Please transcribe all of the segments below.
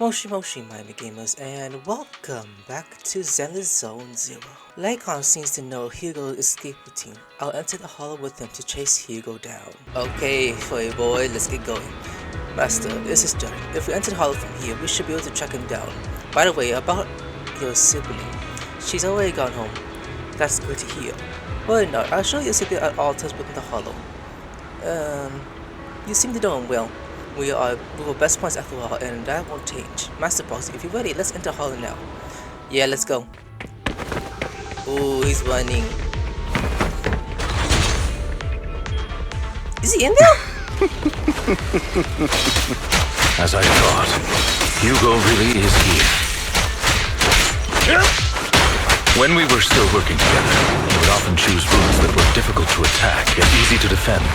Moshi Miami Gamers, and welcome back to Zenless Zone Zero. Lycon seems to know Hugo's escape routine. I'll enter the hollow with him to chase Hugo down. Okay, boy, let's get going. Master, this is Jerry. If we enter the hollow from here, we should be able to track him down. By the way, about your sibling. She's already gone home. That's good to hear. Well, no, I'll show you a sibling at all times within the hollow. You seem to know him well. We were best friends after all, and that won't change. Master Boss, if you're ready, let's enter the hollow now. Yeah, let's go. Ooh, he's running. Is he in there? As I thought, Hugo really is here. When we were still working together, he would often choose routes that were difficult to attack yet easy to defend.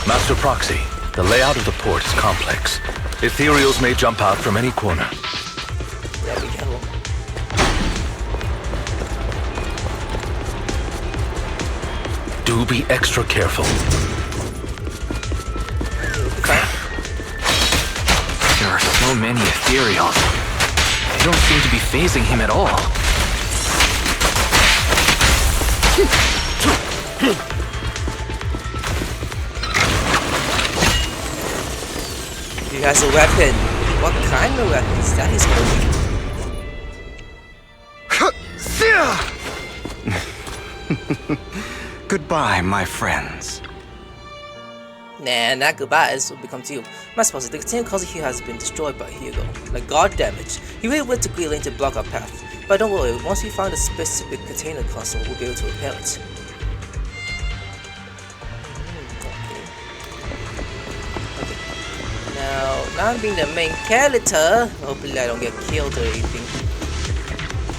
Master Proxy, the layout of the port is complex. Ethereals may jump out from any corner. There we go. Do be extra careful. Okay. There are so many ethereals. They don't seem to be phasing him at all. He has a weapon. What kind of weapon is that he's holding? Goodbye, my friends. Nah, not goodbye, this will become to you. My suppose the container closet here has been destroyed by Hugo. Like god damage. He really went to Green Lane to block our path. But don't worry, once we find a specific container console, we'll be able to repair it. Now I'm being the main character. Hopefully I don't get killed or anything.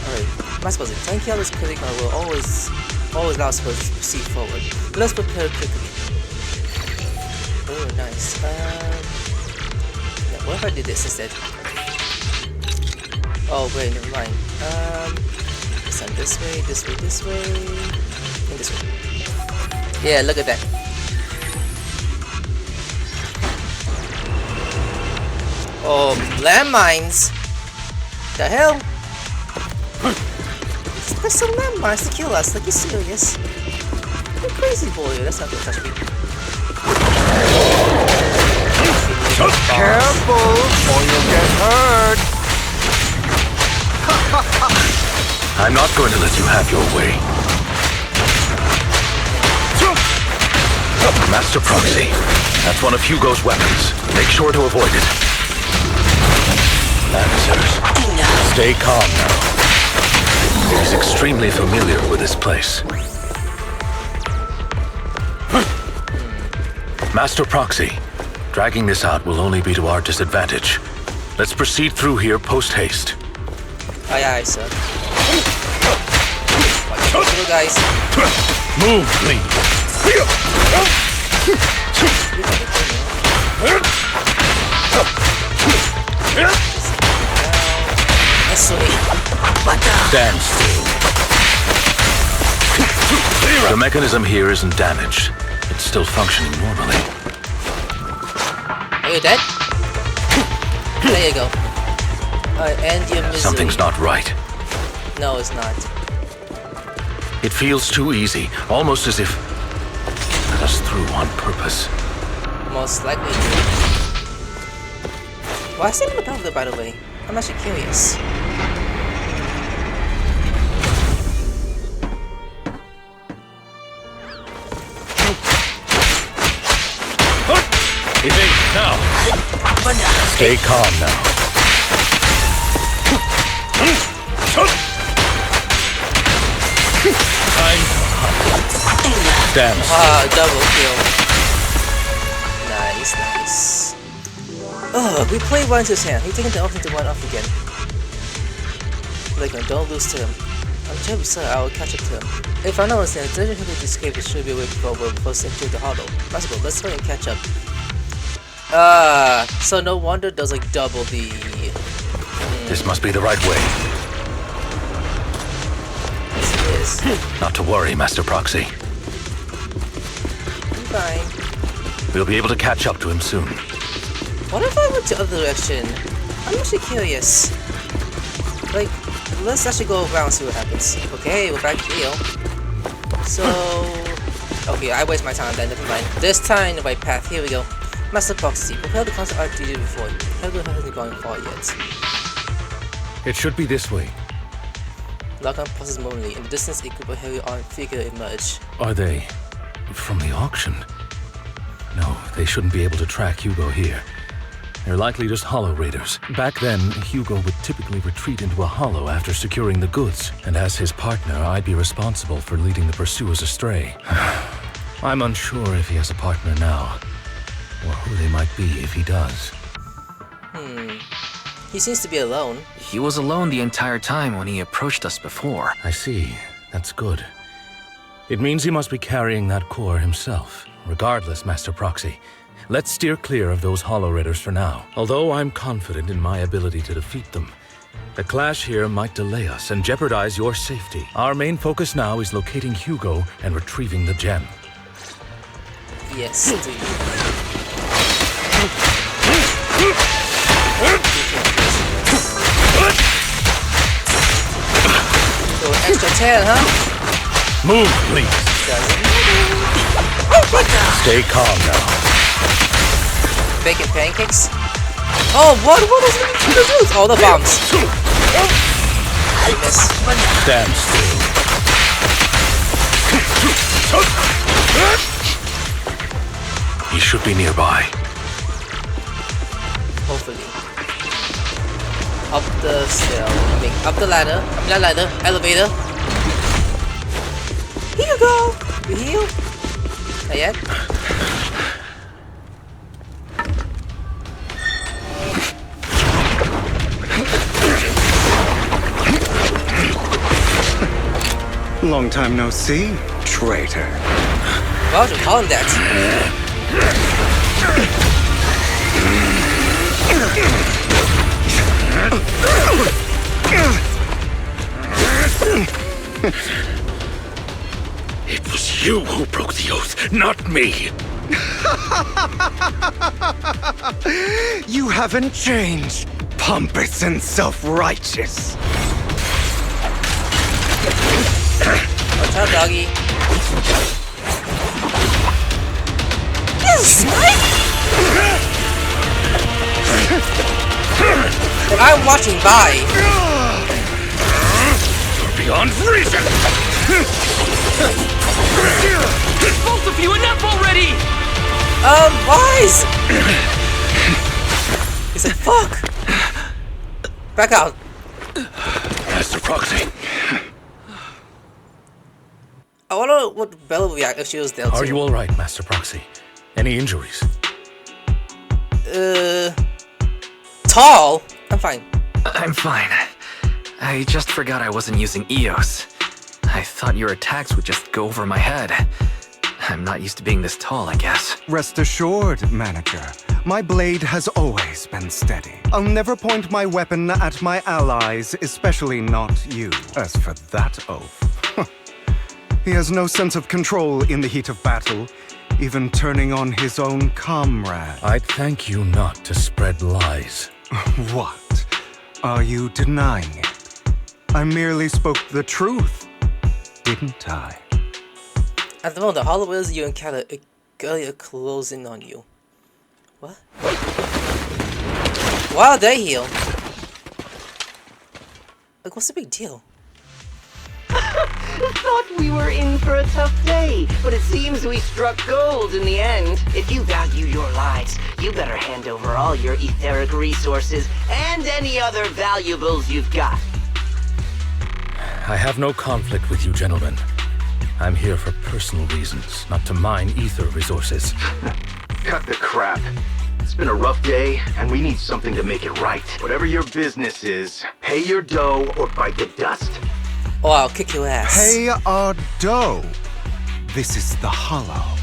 Alright, my suppose the kill this click will always allow us to proceed forward. Let's prepare quickly. Oh nice. Yeah, what if I did this instead? Oh wait, never mind. Send this way, and this way. Yeah, look at that. Oh, landmines! The hell? There's some landmines to kill us, like you serious? You're crazy boy, that's not gonna touch me. Careful, or you'll get hurt. I'm not going to let you have your way. Master Proxy, that's one of Hugo's weapons. Make sure to avoid it. Answers. Stay calm now. He's extremely familiar with this place. Master Proxy, dragging this out will only be to our disadvantage. Let's proceed through here post-haste. Aye, sir. Watch out, guys. Move, please. Stand still. The mechanism here isn't damaged. It's still functioning normally. Are you dead? There you go. End your misery. Something's not right. No, it's not. It feels too easy, almost as if let us through on purpose. Most likely. Why is it about that, by the way? I'm actually curious. Now. Stay calm now. Damn. Double kill. Nice. Oh, we play one to his hand. He's taking the option to one off again. Like, don't lose to him. I'm terribly sorry, I will catch up to him. If I know what's there, the to escape should be away before we're forced into the hollow. Possible, let's try and catch up. So no wonder there's like double the... This must be the right way. Yes, it is. Not to worry, Master Proxy. I'm fine. We'll be able to catch up to him soon. What if I went the other direction? I'm actually curious. Like, let's actually go around and see what happens. Okay, we're back here. So... Okay, I waste my time then, never mind. This time, the right path, here we go. Master Proxy, prepare the console art duty before. Hugo hasn't gone far yet. It should be this way. Lock on process momentarily. In the distance, a group of heavy armed figure emerge. Are they from the auction? No, they shouldn't be able to track Hugo here. They're likely just hollow raiders. Back then, Hugo would typically retreat into a hollow after securing the goods, and as his partner, I'd be responsible for leading the pursuers astray. I'm unsure if he has a partner now, or who they might be if he does. He seems to be alone. He was alone the entire time when he approached us before. I see. That's good. It means he must be carrying that core himself. Regardless, Master Proxy, let's steer clear of those hollow raiders for now. Although I'm confident in my ability to defeat them, the clash here might delay us and jeopardize your safety. Our main focus now is locating Hugo and retrieving the gem. Yes, indeed. So extra 10, huh? Move, please. Stay calm now. Bacon pancakes? Oh, what is it? Oh, the bombs. I miss. Stand still. He should be nearby. Hopefully. Up the stair. I mean, up the ladder. Not ladder. Elevator. Here you go. You heal? Not yet. Long time no see, traitor. Why would you call him that? It was you who broke the oath, not me. You haven't changed, pompous and self-righteous. Watch out, doggy. Yes! I'm watching by. You're beyond reason. Both of you, enough already! Wise! He said, fuck! Back out. Master Proxy. I wonder what Bella would react if she was there too. Are you alright, Master Proxy? Any injuries? Tall? I'm fine. I'm fine. I just forgot I wasn't using EOS. I thought your attacks would just go over my head. I'm not used to being this tall, I guess. Rest assured, manager. My blade has always been steady. I'll never point my weapon at my allies, especially not you. As for that oath, he has no sense of control in the heat of battle, even turning on his own comrade. I'd thank you not to spread lies. What? Are you denying it? I merely spoke the truth, didn't I? At the moment, the hollows you encounter are closing on you. What? Why are they heal? Like, what's the big deal? Thought we were in for a tough day, but it seems we struck gold in the end. If you value your lives, you better hand over all your etheric resources and any other valuables you've got. I have no conflict with you, gentlemen. I'm here for personal reasons, not to mine ether resources. Cut the crap. It's been a rough day, and we need something to make it right. Whatever your business is, pay your dough or bite the dust. Or I'll kick your ass. Pay our dough. This is the Hollow.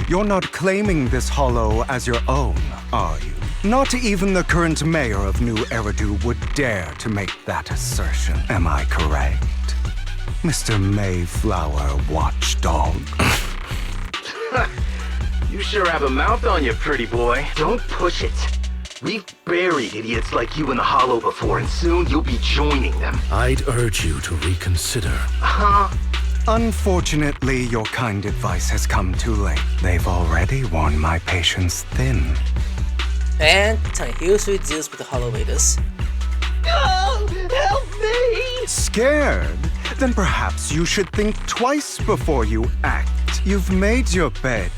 You're not claiming this Hollow as your own, are you? Not even the current mayor of New Eridu would dare to make that assertion. Am I correct? Mr. Mayflower Watchdog. You sure have a mouth on you, pretty boy. Don't push it. We've buried idiots like you in the hollow before, and soon you'll be joining them. I'd urge you to reconsider. Huh? Unfortunately, your kind advice has come too late. They've already worn my patience thin. And here's who deals with the hollow raiders. Oh, help me! Scared? Then perhaps you should think twice before you act. You've made your bed.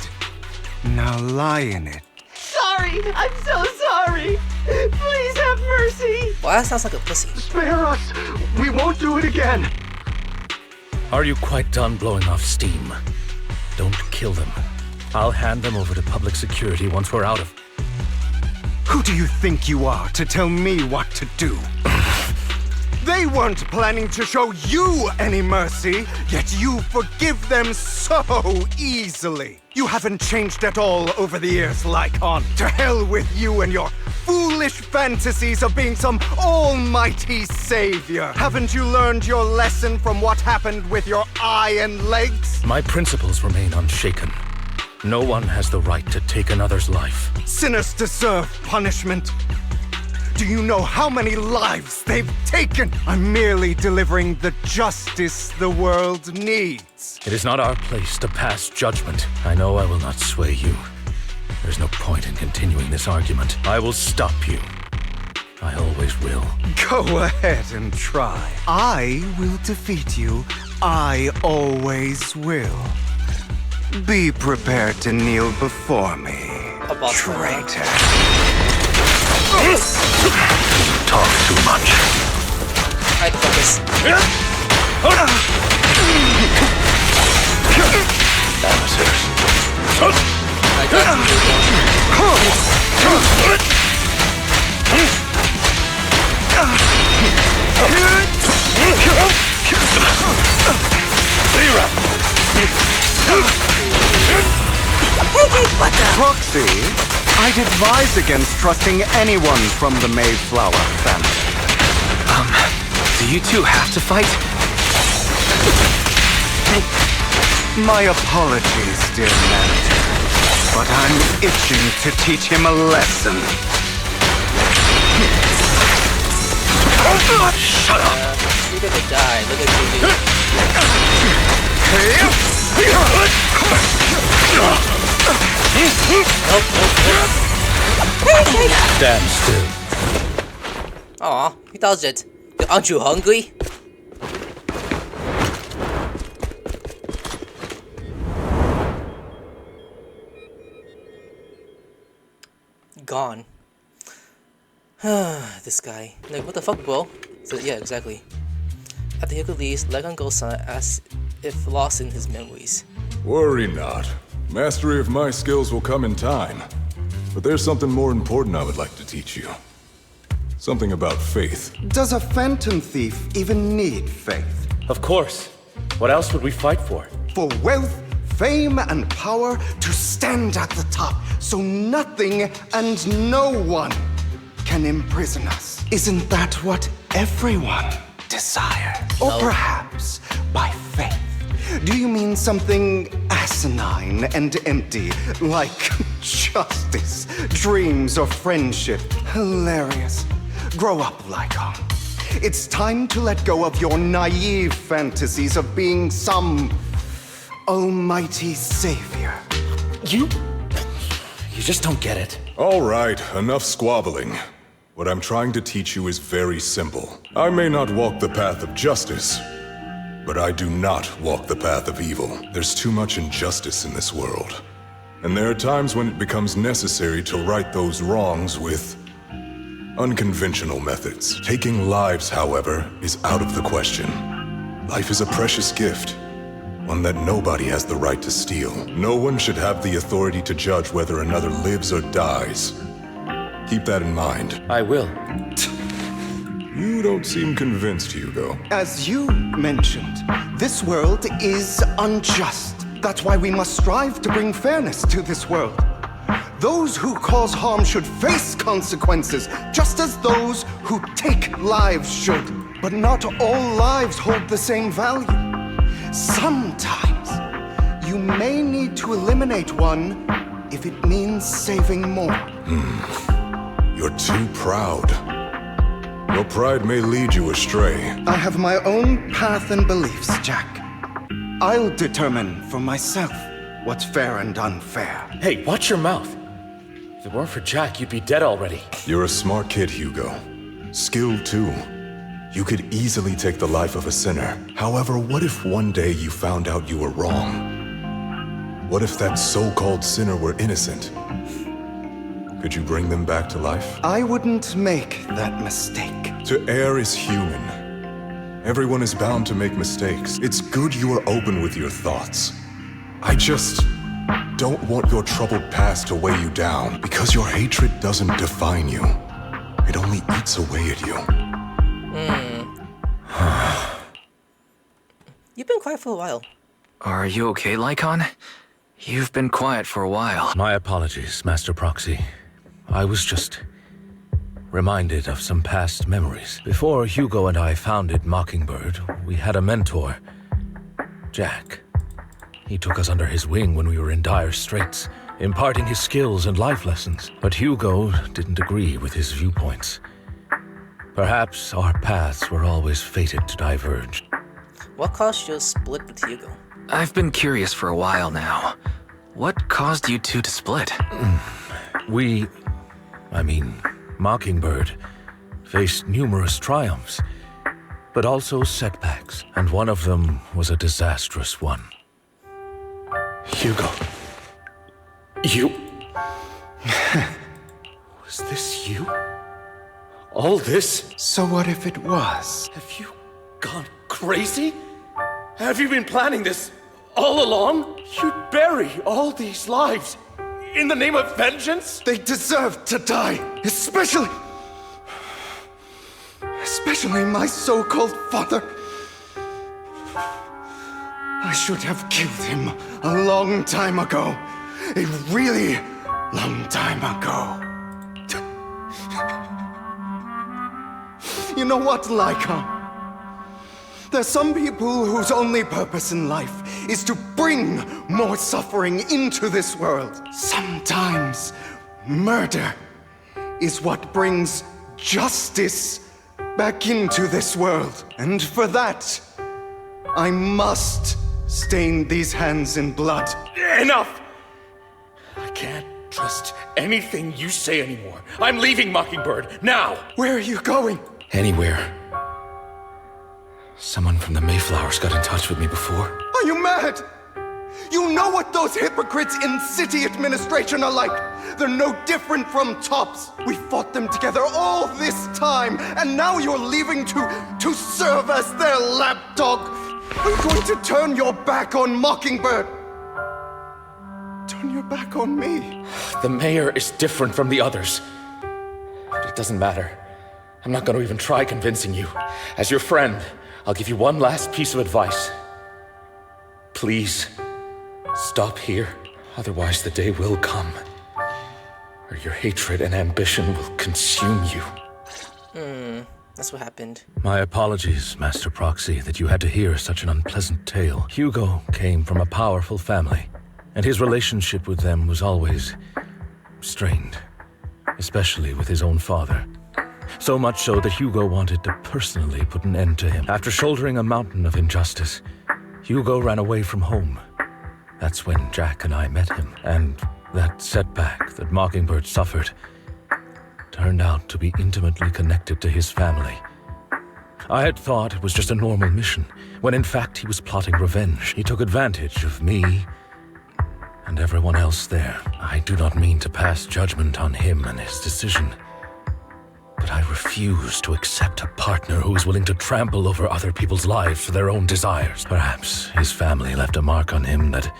Now lie in it. Sorry, I'm so sorry. Please have mercy. Well, that sounds like a pussy. Spare us! We won't do it again! Are you quite done blowing off steam? Don't kill them. I'll hand them over to public security once we're out of... Who do you think you are to tell me what to do? They weren't planning to show you any mercy, yet you forgive them so easily. You haven't changed at all over the years, Lycon. To hell with you and your foolish fantasies of being some almighty savior. Haven't you learned your lesson from what happened with your eye and legs? My principles remain unshaken. No one has the right to take another's life. Sinners deserve punishment. Do you know how many lives they've taken? I'm merely delivering the justice the world needs. It is not our place to pass judgment. I know I will not sway you. There's no point in continuing this argument. I will stop you. I always will. Go ahead and try. I will defeat you. I always will. Be prepared to kneel before me, traitor. Talk too much. Alright, focus. Amateurs. I got Proxy, I'd advise against trusting anyone from the Mayflower family. Do you two have to fight? My apologies, dear manager, but I'm itching to teach him a lesson. Shut up! You're gonna die. Look at you. Stand still. Aw, he does it. Aren't you hungry? Gone. This guy. Like, what the fuck, bro? So, yeah, exactly. After Hugo leaves, Legon goes on as if lost in his memories. Worry not. Mastery of my skills will come in time. But there's something more important I would like to teach you. Something about faith. Does a phantom thief even need faith? Of course. What else would we fight for? For wealth, fame, and power to stand at the top, so nothing and no one can imprison us. Isn't that what everyone desires? Or perhaps by faith. Do you mean something asinine and empty, like justice, dreams, or friendship? Hilarious. Grow up, Lycon. It's time to let go of your naive fantasies of being some almighty savior. You just don't get it. All right, enough squabbling. What I'm trying to teach you is very simple. I may not walk the path of justice, but I do not walk the path of evil. There's too much injustice in this world. And there are times when it becomes necessary to right those wrongs with unconventional methods. Taking lives, however, is out of the question. Life is a precious gift, one that nobody has the right to steal. No one should have the authority to judge whether another lives or dies. Keep that in mind. I will. You don't seem convinced, Hugo. As you mentioned, this world is unjust. That's why we must strive to bring fairness to this world. Those who cause harm should face consequences, just as those who take lives should. But not all lives hold the same value. Sometimes, you may need to eliminate one if it means saving more. You're too proud. Your pride may lead you astray. I have my own path and beliefs, Jack. I'll determine for myself what's fair and unfair. Hey, watch your mouth. If it weren't for Jack, you'd be dead already. You're a smart kid, Hugo. Skilled too. You could easily take the life of a sinner. However, what if one day you found out you were wrong? What if that so-called sinner were innocent? Could you bring them back to life? I wouldn't make that mistake. To err is human. Everyone is bound to make mistakes. It's good you are open with your thoughts. I just don't want your troubled past to weigh you down, because your hatred doesn't define you. It only eats away at you. You've been quiet for a while. Are you okay, Lycon? You've been quiet for a while. My apologies, Master Proxy. I was just reminded of some past memories. Before Hugo and I founded Mockingbird, we had a mentor, Jack. He took us under his wing when we were in dire straits, imparting his skills and life lessons. But Hugo didn't agree with his viewpoints. Perhaps our paths were always fated to diverge. What caused you to split with Hugo? I've been curious for a while now. What caused you two to split? Mockingbird faced numerous triumphs, but also setbacks, and one of them was a disastrous one. Hugo. You... Was this you? All this? So what if it was? Have you gone crazy? Have you been planning this all along? You'd bury all these lives in the name of vengeance? They deserve to die, especially my so-called father. I should have killed him a long time ago. A really long time ago. You know what, Lycon? There's some people whose only purpose in life is to bring more suffering into this world. Sometimes murder is what brings justice back into this world. And for that, I must stain these hands in blood. Enough! I can't trust anything you say anymore. I'm leaving Mockingbird, now! Where are you going? Anywhere. Someone from the Mayflowers got in touch with me before. Are you mad? You know what those hypocrites in city administration are like. They're no different from tops. We fought them together all this time, and now you're leaving to serve as their lapdog. Are you going to turn your back on Mockingbird? Turn your back on me? The mayor is different from the others. But it doesn't matter. I'm not going to even try convincing you. As your friend, I'll give you one last piece of advice. Please, stop here. Otherwise, the day will come where your hatred and ambition will consume you. That's what happened. My apologies, Master Proxy, that you had to hear such an unpleasant tale. Hugo came from a powerful family, and his relationship with them was always strained, especially with his own father. So much so that Hugo wanted to personally put an end to him. After shouldering a mountain of injustice, Hugo ran away from home. That's when Jack and I met him, and that setback that Mockingbird suffered turned out to be intimately connected to his family. I had thought it was just a normal mission, when in fact he was plotting revenge. He took advantage of me and everyone else there. I do not mean to pass judgment on him and his decision, but I refuse to accept a partner who is willing to trample over other people's lives for their own desires. Perhaps his family left a mark on him that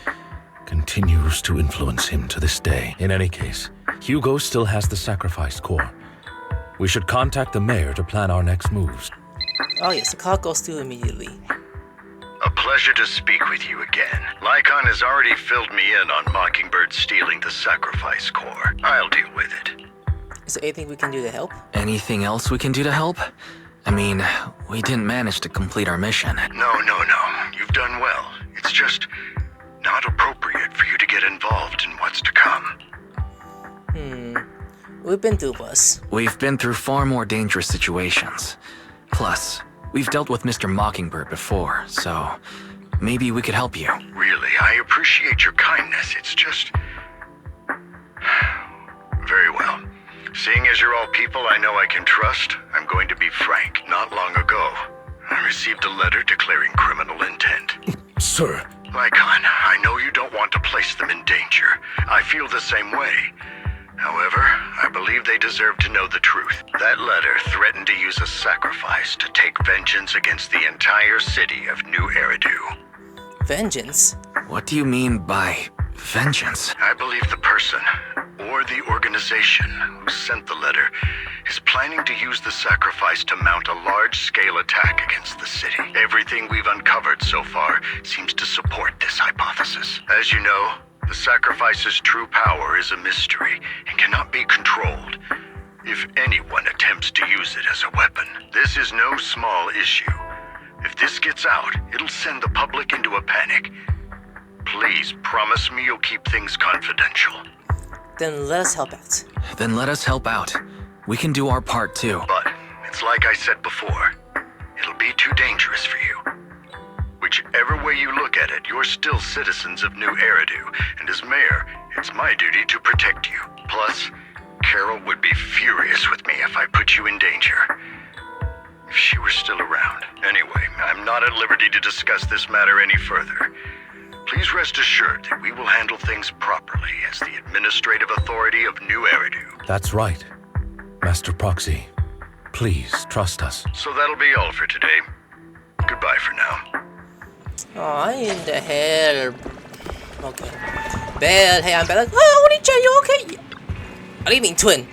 continues to influence him to this day. In any case, Hugo still has the sacrifice core. We should contact the mayor to plan our next moves. Oh yes, the call goes through immediately. A pleasure to speak with you again. Lycon has already filled me in on Mockingbird stealing the sacrifice core. I'll deal with it. Is there anything we can do to help? Anything else we can do to help? I mean, we didn't manage to complete our mission. No. You've done well. It's just not appropriate for you to get get involved in what's to come. We've been through worse. We've been through far more dangerous situations. Plus, we've dealt with Mr. Mockingbird before, so maybe we could help you. Really, I appreciate your kindness. It's just... Very well. Seeing as you're all people I know I can trust, I'm going to be frank. Not long ago, I received a letter declaring criminal intent. Sir. Lycon, I know you don't want to place them in danger. I feel the same way. However, I believe they deserve to know the truth. That letter threatened to use a sacrifice to take vengeance against the entire city of New Eridu. Vengeance? What do you mean by vengeance? I believe the person, or the organization, who sent the letter is planning to use the sacrifice to mount a large-scale attack against the city. Everything we've uncovered so far seems to support this hypothesis. As you know, the sacrifice's true power is a mystery and cannot be controlled. If anyone attempts to use it as a weapon, this is no small issue. If this gets out, it'll send the public into a panic. Please promise me you'll keep things confidential. Then let us help out. Then let us help out. We can do our part too. But it's like I said before, it'll be too dangerous for you. Whichever way you look at it, you're still citizens of New Eridu, and as mayor, it's my duty to protect you. Plus, Carol would be furious with me if I put you in danger. If she were still around. Anyway, I'm not at liberty to discuss this matter any further. Please rest assured that we will handle things properly as the administrative authority of New Eridu. That's right. Master Proxy, please trust us. So that'll be all for today. Goodbye for now. Oh, in the hell. Okay. Belle, hey, I'm Belle. Oh, Oni-chan, you okay? I didn't mean twin.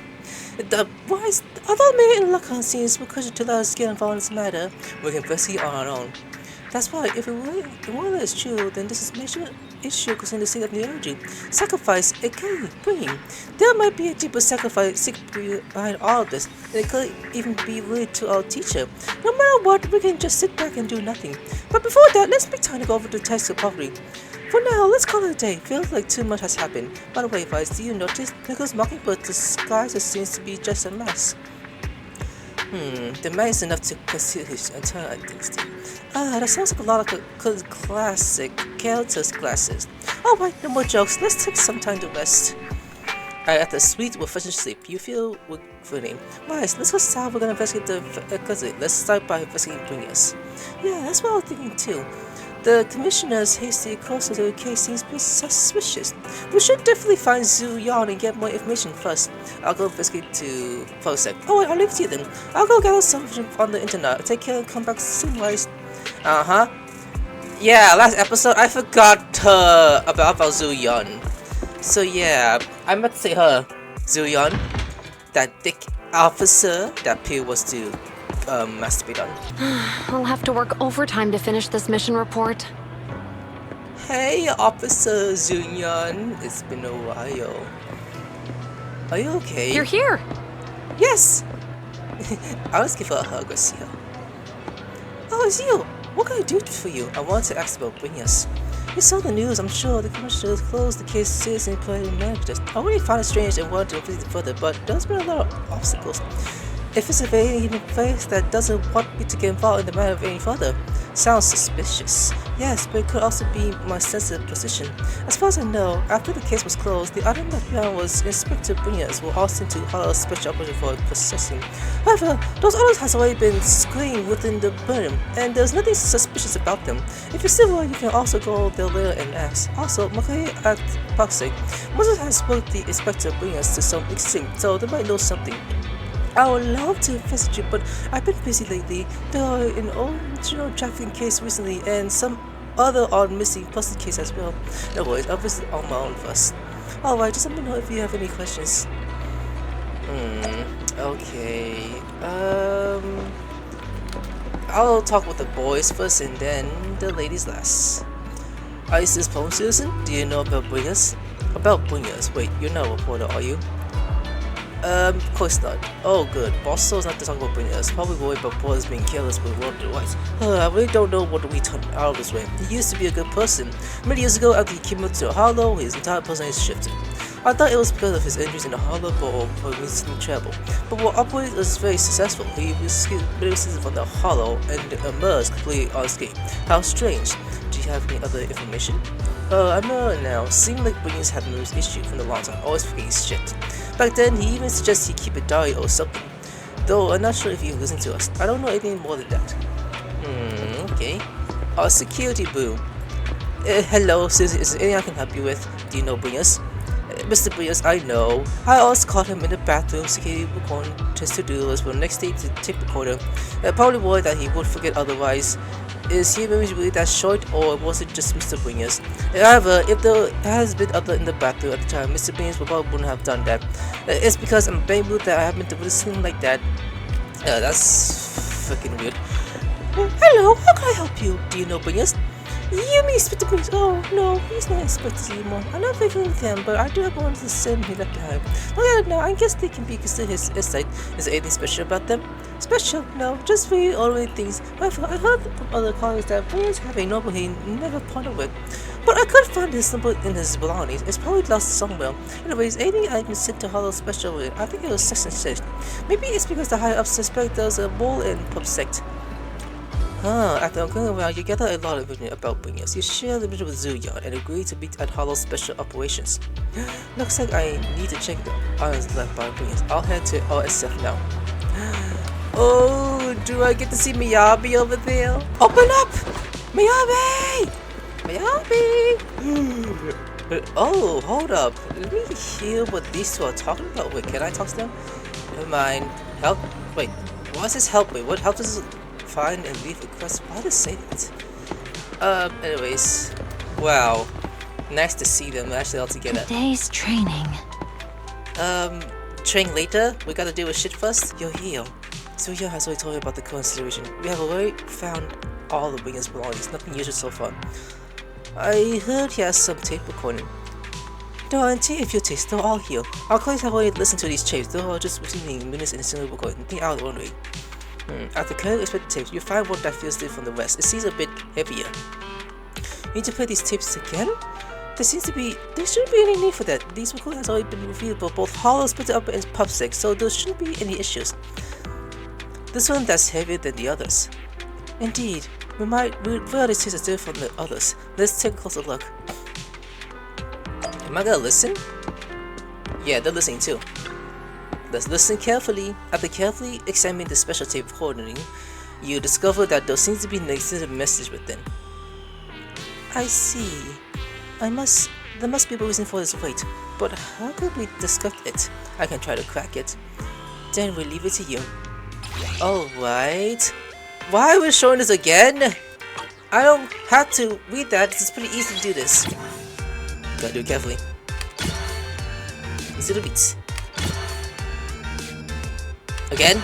Why is although maybe in Lacan seems because to let us get involved in this matter, we can proceed on our own. That's why, if it really is true, then this is a major issue concerning the state of New Energy. Sacrifice, it can bring. There might be a deeper sacrifice behind all of this, and it could even be related to our teacher. No matter what, we can just sit back and do nothing. But before that, let's make time to go over the test of property. For now, let's call it a day. Feels like too much has happened. By the way, Vice, do you notice Nicholas Mockingbird's disguise seems to be just a mess? The man is enough to conceal his internal identity. That sounds like a lot of classic characters' classes. Alright, no more jokes. Let's take some time to rest. Alright, after a sweet, refreshing sleep, you feel winning. Right, let's go south. We're gonna investigate the cousin. Let's start by investigating Bringers. Yeah, that's what I was thinking too. The commissioner's hasty closer to the case seems pretty suspicious. We should definitely find Zhu Yan and get more information first. I'll go investigate to Fosec. Oh wait, I'll leave it to you then. I'll go gather some on the internet. Take care and come back soon, guys. Yeah, last episode I forgot about Zhu Yan. So yeah, I meant to say her. Zhu Yan, that thick officer that Peer was to masturbate on. I'll have to work overtime to finish this mission report. Hey, Officer Zhu Yan. It's been a while. Are you okay? You're here! Yes! I'll just give her a hug or see her. Oh, it's you! What can I do for you? I want to ask about Bringers. You saw the news, I'm sure. The commissioner closed the case seriously and played managers. I already found it strange and wanted to investigate further, but there's been a lot of obstacles. If it's a very hidden place that doesn't want me to get involved in the matter any further, sounds suspicious. Yes, but it could also be my sensitive position. As far as I know, after the case was closed, the other man was Inspector Bringers were all sent to Hollow Special Operation for processing. However, those orders has already been screened within the burden, and there's nothing suspicious about them. If you're civil, you can also go there later and ask. Also, Makai at Proxy, Moses has worked the Inspector Bringers to some extent, so they might know something. I would love to visit you, but I've been busy lately. There are an original trafficking case recently and some other odd missing person case as well. No worries, I'll visit on my own first. Alright, just let me know if you have any questions. Okay. I'll talk with the boys first and then the ladies last. Are you this phone citizen? Do you know about Bringers? About Bringers? Wait, you're not a reporter, are you? Of course not. Oh good, Boss is not talking about bringing us. Probably worried about boys being careless with world device. I really don't know what we turned out of this way. He used to be a good person. Many years ago, after he came up to a hollow, his entire personality shifted. I thought it was because of his injuries in the hollow or for recent travel. But while operating was very successful, he released from the hollow and emerged completely unscathed. How strange. Do you have any other information? I know now. Seemed like Williams had no issue from the long time, always forgetting shit. Back then, he even suggested he keep a diary or something. Though I'm not sure if he listened to us. I don't know anything more than that. Okay. Our security boom. Hello, is there anything I can help you with? Do you know Bringus? Mr. Bringus, I know. I always caught him in the bathroom, security recording his to-do list, but the next day to tape recorder. Probably worried that he would forget otherwise. Is he really that short, or was it just Mr. Bringus? However, if there has been other in the bathroom at the time, Mr. Bringus probably wouldn't have done that. It's because I'm very rude that I haven't to listen like that. That's freaking weird. Hello, how can I help you? Do you know Bringus? You mean Inspector Bringus? Oh no, he's not Inspector anymore. I'm not very familiar with him, but I do have one to send he left behind. Look at it now, I guess they can be considered his estate. Is there anything special about them? Special? No, just very ordinary things. However, I heard from other colleagues that Bringus have a noble he never parted with. But I couldn't find his number in his belongings. It's probably lost somewhere. Anyways, anything I can send to Hollow Special with, I think it was 6 and 6. Maybe it's because the higher up suspect there's a mole in PubSect. After going around, you gather a lot of information about Bringus. You share the with Zuyon and agree to meet at Hollow Special Operations. Looks like I need to check the islands left by Bringus. I'll head to OSF now. Oh, do I get to see Miyabi over there? Open up! Miyabi! Miyabi! Oh, hold up. Let me hear what these two are talking about. Wait, can I talk to them? Never mind. Help? Wait, what's this help? Wait, what help does this find and leave requests? Why does it say that? Anyways. Wow. Nice to see them actually all together. Today's training. Train later? We gotta deal with shit first? You're here. So yeah, has already told you about the current situation. We have already found all the Bringus belongings, nothing usual so far. I heard he has some tape recording. There are a few tapes, they're all here. Our colleagues have already listened to these tapes, they are just receiving minutes in a single recording, nothing out of the ordinary. After clearing expected tapes, you find one that feels different from the rest. It seems a bit heavier. You need to play these tapes again? There shouldn't be any need for that. These recordings has already been reviewed by both Hollow, Split Up, and PubSec, so there shouldn't be any issues. This one that's heavier than the others. Indeed, we already see it's different from the others. Let's take a closer look. Am I gonna listen? Yeah, they're listening too. Let's listen carefully. After carefully examining the special tape recording, you discover that there seems to be an extended message within. I see. There must be a reason for this wait, but how could we discuss it? I can try to crack it. Then we'll leave it to you. Alright. Why are we showing this again? I don't have to read that, it's pretty easy to do this. Gotta do it carefully. Easy to beat. Again.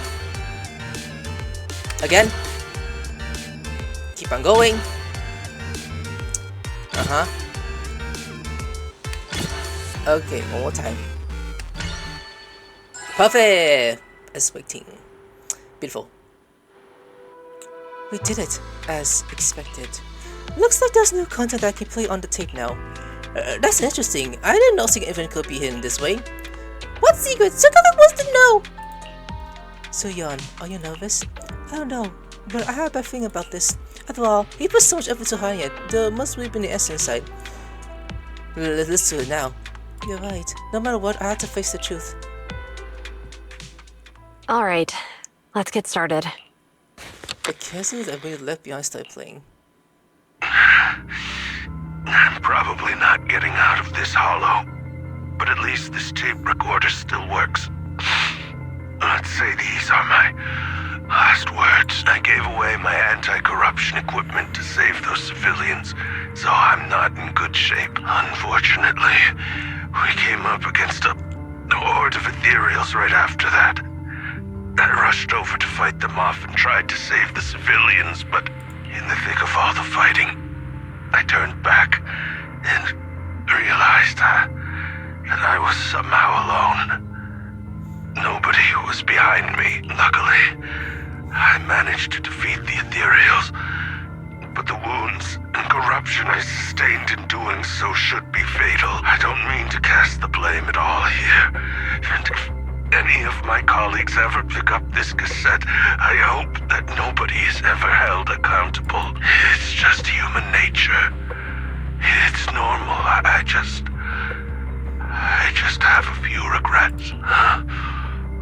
Again. Keep on going. Okay, one more time. Perfect! Expecting. Beautiful. We did it, as expected. Looks like there's new content that I can play on the tape now. That's interesting. I didn't know secret event could be hidden this way. What secret? Someone wants to know! So-yeon, are you nervous? I don't know, but I have a bad feeling about this. After all, he put so much effort to hide it. There must really be the essence inside. Let's do it now. You're right. No matter what, I have to face the truth. Alright, let's get started. The castles that we left behind start playing. I'm probably not getting out of this hollow, but at least this tape recorder still works. Let's say these are my last words. I gave away my anti-corruption equipment to save those civilians, so I'm not in good shape. Unfortunately, we came up against a horde of ethereals right after that. I rushed over to fight them off and tried to save the civilians, but in the thick of all the fighting, I turned back and realized that I was somehow alone. nobody was behind me. Luckily, I managed to defeat the ethereals, but the wounds and corruption I sustained in doing so should be fatal. I don't mean to cast the blame at all here, and if any of my colleagues ever pick up this cassette, I hope that nobody is ever held accountable. It's just human nature. It's normal. I just have a few regrets.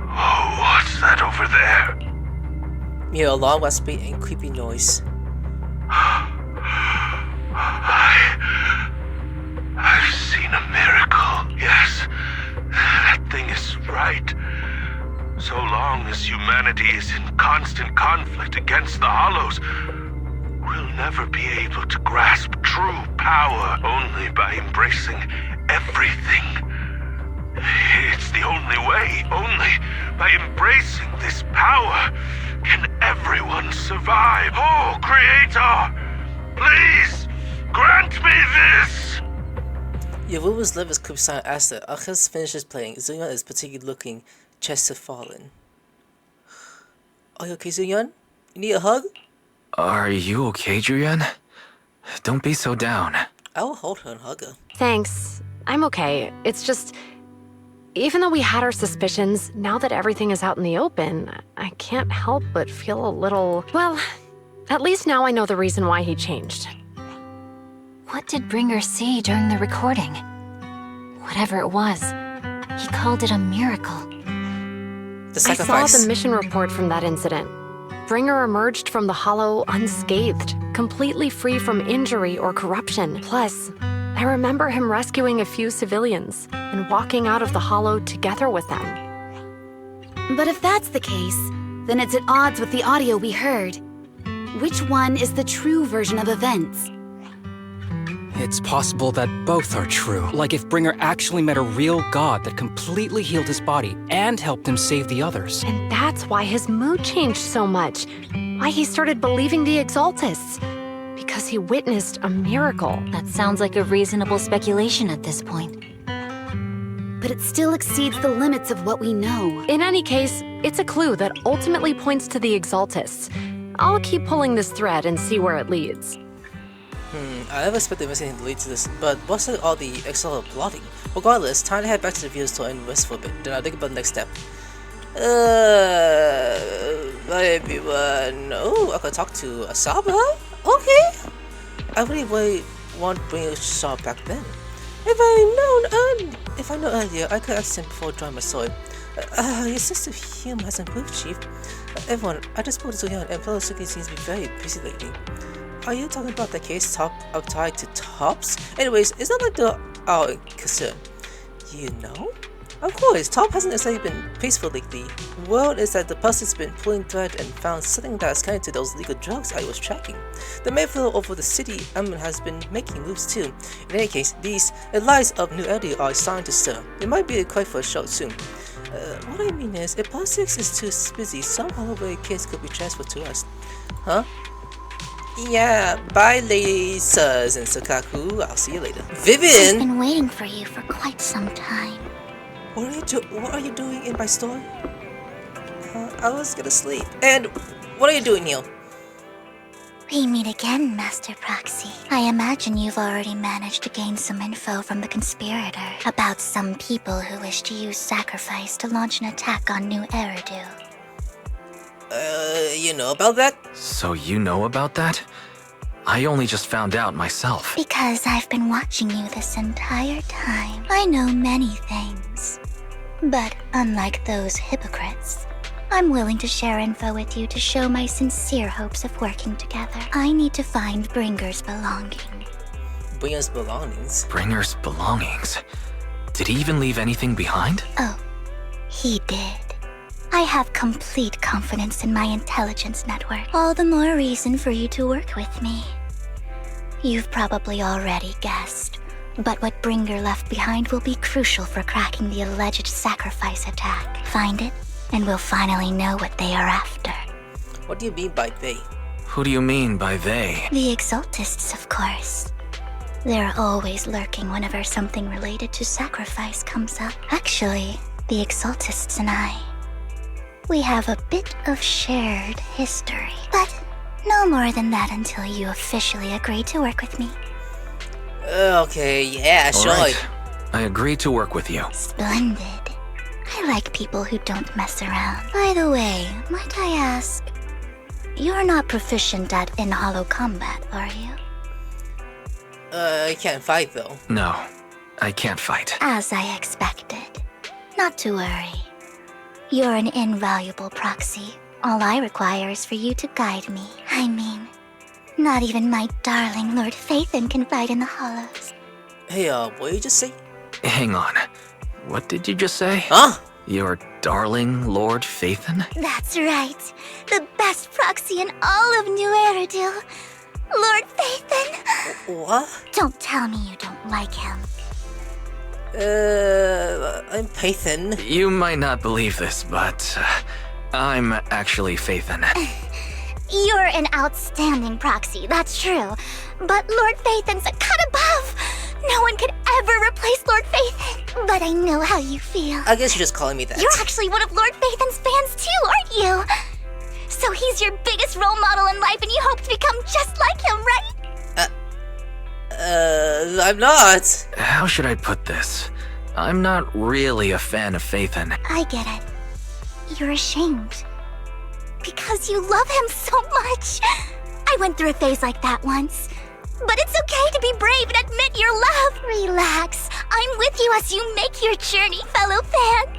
Oh, what's that over there? You hear a long, raspy, and creepy noise. I've seen a miracle. Yes, that thing is right. So long as humanity is in constant conflict against the Hollows, we'll never be able to grasp true power. Only by embracing everything. It's the only way. Only by embracing this power can everyone survive. Oh, Creator, please grant me this! Yaruba's lip is creepy silent as the Achilles finishes playing. Zooyan is particularly looking chest-fallen. Are you okay, Zooyan? You need a hug? Are you okay, Juyan? Don't be so down. I will hold her and hug her. Thanks. I'm okay. It's just... even though we had our suspicions, now that everything is out in the open, I can't help but feel a little... well, at least now I know the reason why he changed. What did Bringer see during the recording? Whatever it was, he called it a miracle. The sacrifice. I saw the mission report from that incident. Bringer emerged from the Hollow unscathed, completely free from injury or corruption. Plus, I remember him rescuing a few civilians and walking out of the Hollow together with them. But if that's the case, then it's at odds with the audio we heard. Which one is the true version of events? It's possible that both are true. Like if Bringer actually met a real god that completely healed his body and helped him save the others. And that's why his mood changed so much. Why he started believing the Exaltists. Because he witnessed a miracle. That sounds like a reasonable speculation at this point. But it still exceeds the limits of what we know. In any case, it's a clue that ultimately points to the Exaltists. I'll keep pulling this thread and see where it leads. I never expected anything to lead to this, but what's all the extra plotting? Regardless, time to head back to the view store and rest for a bit, then I'll think about the next step. Everyone. Oh, I could talk to Asaba? Okay! I really want to bring a shop back then. If I know earlier, I could ask him before drawing my sword. Your sense of humor has improved, Chief. Everyone, I just spoke to Zooyan and fellow Suki seems to be very busy lately. Are you talking about the case tied to Tops? Anyways, it's not like our concern. You know? Of course, Top hasn't necessarily been peaceful lately. The word is that the person's been pulling thread and found something that's connected to those legal drugs I was tracking. The Mayfield over the city has been making moves too. In any case, these lies of New Area are starting to stir. It might be a quite for a show soon. What I mean is, if Politics is too busy, some OLOY kids could be transferred to us. Huh? Yeah, bye ladies, sirs, and Otaku. I'll see you later. Vivian! I've been waiting for you for quite some time. What are you doing in my store? I was gonna sleep. And what are you doing here? We meet again, Master Proxy. I imagine you've already managed to gain some info from the conspirator about some people who wish to use sacrifice to launch an attack on New Eridu. You know about that? So you know about that? I only just found out myself. Because I've been watching you this entire time. I know many things. But unlike those hypocrites, I'm willing to share info with you to show my sincere hopes of working together. I need to find Bringer's belonging. Bringer's belongings? Bringer's belongings? Did he even leave anything behind? Oh, he did. I have complete confidence in my intelligence network. All the more reason for you to work with me. You've probably already guessed, but what Bringer left behind will be crucial for cracking the alleged sacrifice attack. Find it, and we'll finally know what they are after. What do you mean by they? Who do you mean by they? The Exaltists, of course. They're always lurking whenever something related to sacrifice comes up. Actually, the Exaltists and I we have a bit of shared history. But no more than that until you officially agree to work with me. Okay, yeah, sure. Alright, I agree to work with you. Splendid. I like people who don't mess around. By the way, might I ask, you're not proficient at in-hollow combat, are you? I can't fight though. No, I can't fight. As I expected. Not to worry. You're an invaluable proxy. All I require is for you to guide me. I mean, not even my darling Lord Phaethon can fight in the hollows. Hey, what did you just say? Hang on. What did you just say? Huh? Your darling Lord Phaethon? That's right. The best proxy in all of New Eridil. Lord Phaethon. What? Don't tell me you don't like him. I'm Phaethon. You might not believe this, but I'm actually Phaethon. You're an outstanding proxy, that's true. But Lord Phaethon's a cut above. No one could ever replace Lord Phaethon. But I know how you feel. I guess you're just calling me that. You're actually one of Lord Phaethon's fans too, aren't you? So he's your biggest role model in life and you hope to become just like him, right? I'm not. How should I put this? I'm not really a fan of Phaethon. I get it. You're ashamed. Because you love him so much. I went through a phase like that once. But it's okay to be brave and admit your love. Relax. I'm with you as you make your journey, fellow fan.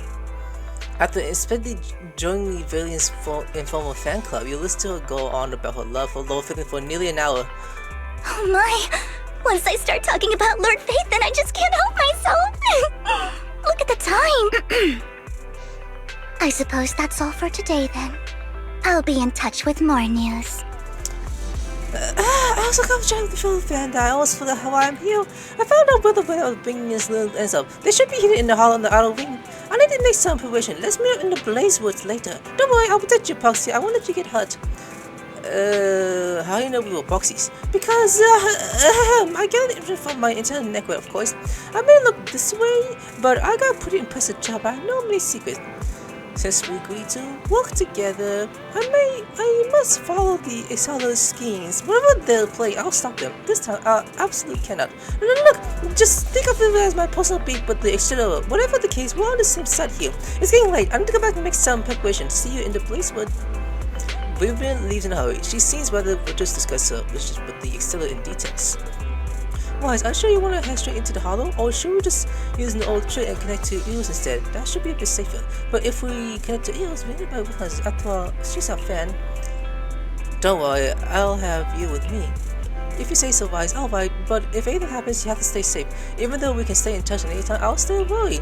After expecting joining the Villain's informal fan club, you listen to her go on about her love for Lord Phaethon for nearly an hour. Oh my. Once I start talking about Lord Phaethon, I just can't help myself. Look at the time. I suppose that's all for today then. I'll be in touch with more news. I also got to with the fellow fan that I almost forgot how I'm here. I found out where the way I was bringing this little ends up. They should be hidden in the hall on the outer wing. I need to make some preparation. Let's meet up in the Blaze Woods later. Don't worry, I'll protect you, Proxy. I won't let you get hurt. How do you know we were proxies? Because, I got it from my internal network, of course. I may look this way, but I got a pretty impressive job. I know many secrets. Since we agreed to work together, I must follow the Excel's schemes. Whatever they'll play, I'll stop them. This time, I absolutely cannot. Look, just think of it as my personal beef with the Excel. Whatever the case, we're on the same side here. It's getting late. I need to go back and make some preparation. See you in the Blazewood. Vivian leaves in a hurry. She seems rather we'll just discuss her wishes with the Excel in details. Wise, are you sure you want to head straight into the hollow? Or should we just use an old trick and connect to Eos instead? That should be a bit safer. But if we connect to Eos, we need to with us. After all, she's our fan. Don't worry, I'll have you with me. If you say so, Wise, alright. But if anything happens, you have to stay safe. Even though we can stay in touch at any time, I'll still worry.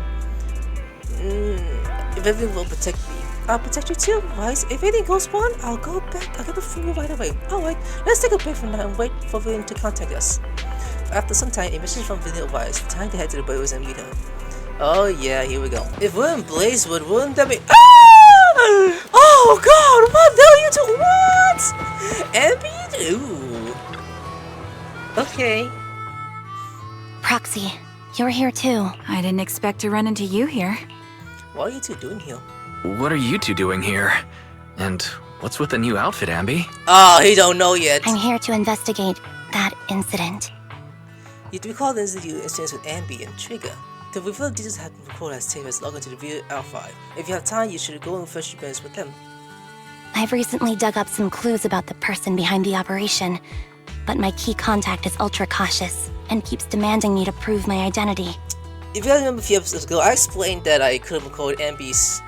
Vivian will protect me. I'll protect you too, Wise. If anything goes wrong, I'll go back. I'll get the finger right away. Alright, let's take a break from now and wait for Vivian to contact us. After some time, a message from Vivian arrives. Time to head to the Blazewood and meet her. Oh yeah, here we go. If we're in Blazewood, wouldn't that be— ah! Oh god, what the hell you do? What? Abby? Ooh. Okay. Proxy, you're here too. I didn't expect to run into you here. What are you two doing here? What are you two doing here? And what's with the new outfit, Ambi? Oh, he don't know yet. I'm here to investigate that incident. You recall the incidents with Ambi and Trigger. The revealed details have been recorded as tape as logged into the video archive. If you have time, you should go and refresh your brains with them. I've recently dug up some clues about the person behind the operation, but my key contact is ultra cautious and keeps demanding me to prove my identity. If you guys remember a few episodes ago, I explained that I couldn't record Ambi's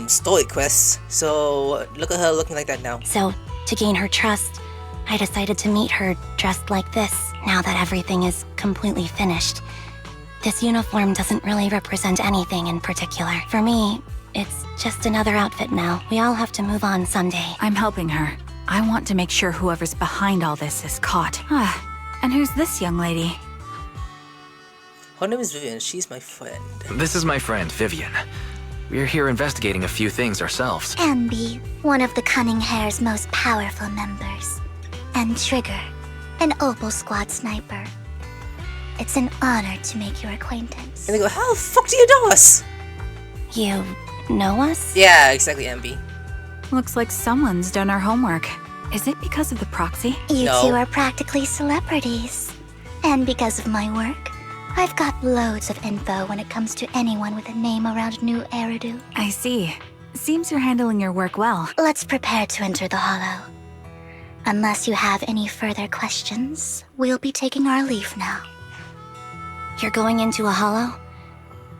story quests, so look at her looking like that now. So, to gain her trust, I decided to meet her dressed like this, now that everything is completely finished. This uniform doesn't really represent anything in particular. For me, it's just another outfit now. We all have to move on someday. I'm helping her. I want to make sure whoever's behind all this is caught. And who's this young lady? Her name is Vivian. She's my friend. This is my friend, Vivian. We're here investigating a few things ourselves. Ambi, one of the Cunning Hair's most powerful members. And Trigger, an Opal Squad sniper. It's an honor to make your acquaintance. And they go, how the fuck do you know us? You know us? Yeah, exactly, Ambi. Looks like someone's done our homework. Is it because of the proxy? You two are practically celebrities. And because of my work, I've got loads of info when it comes to anyone with a name around New Eridu. I see. Seems you're handling your work well. Let's prepare to enter the Hollow. Unless you have any further questions, we'll be taking our leave now. You're going into a Hollow?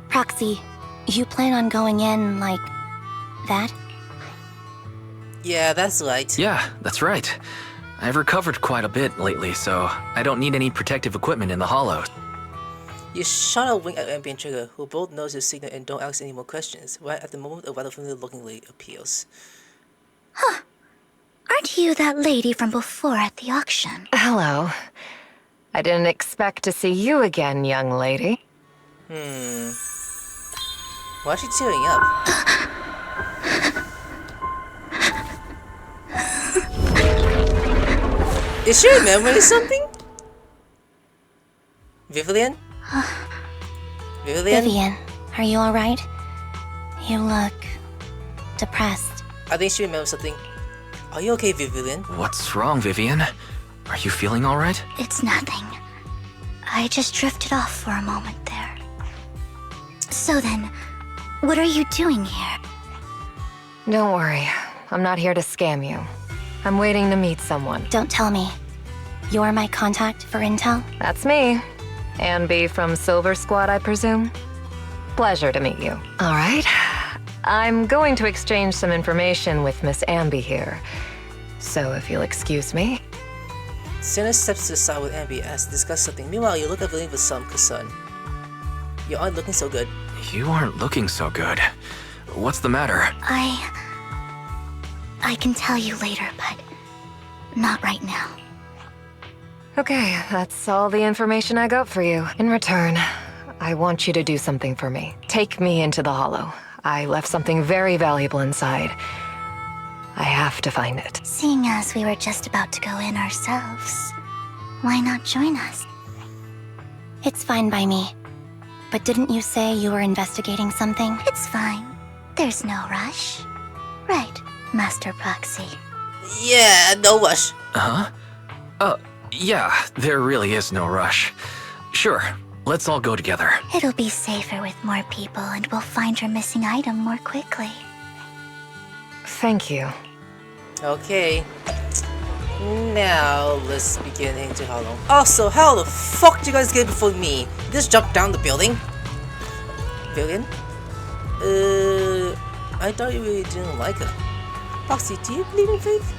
Proxy, you plan on going in like that? Yeah, that's right. Yeah, that's right. I've recovered quite a bit lately, so I don't need any protective equipment in the hollow. You shot a wink at MP and Trigger, who both knows your signal and don't ask any more questions, right at the moment a rather familiar-looking lady appears. Huh. Aren't you that lady from before at the auction? Hello. I didn't expect to see you again, young lady. Why is she tearing up? Is she remembering something? Vivian? Vivian, are you alright? You look depressed. I think she remembers something. Are you okay, Vivian? What's wrong, Vivian? Are you feeling alright? It's nothing. I just drifted off for a moment there. So then, what are you doing here? Don't worry. I'm not here to scam you. I'm waiting to meet someone. Don't tell me. You're my contact for intel? That's me. Ambi from Silver Squad, I presume? Pleasure to meet you. All right. I'm going to exchange some information with Miss Ambi here. So if you'll excuse me. Senna steps to the side with Ambi as they discuss something. Meanwhile, you look at Vivian with some concern. You aren't looking so good. You aren't looking so good. What's the matter? I can tell you later, but not right now. Okay, that's all the information I got for you. In return, I want you to do something for me. Take me into the Hollow. I left something very valuable inside. I have to find it. Seeing as we were just about to go in ourselves, why not join us? It's fine by me. But didn't you say you were investigating something? It's fine. There's no rush. Right, Master Proxy. Yeah, no rush. Huh? Yeah, there really is no rush. Sure, let's all go together. It'll be safer with more people and we'll find your missing item more quickly. Thank you. Okay. Now, let's begin into Hollow. Also, how the fuck did you guys get before me? You just jumped down the building? Vivian? I thought you really didn't like her. Proxy, do you believe in faith?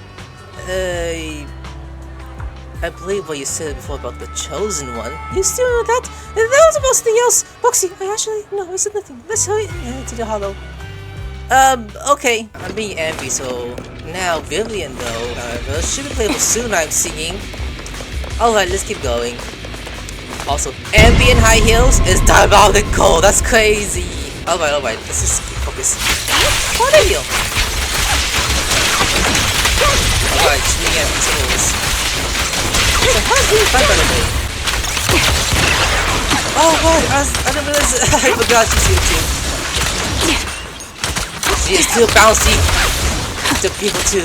I believe what you said before about the chosen one. You still know that? That was about something else! Proxy, no, I said nothing. Let's hurry into the Hollow. Okay. I'm being Ambi, so now Vivian though, however, should be playable soon, I'm seeing. Alright, let's keep going. Also, Ambi in high heels is diabolical, that's crazy. Alright, let's just focus. What a heal! Alright, swing Ambi's heels. So how's he fight by the way? Oh what? I didn't realize I forgot she's here too. She is too bouncy to people to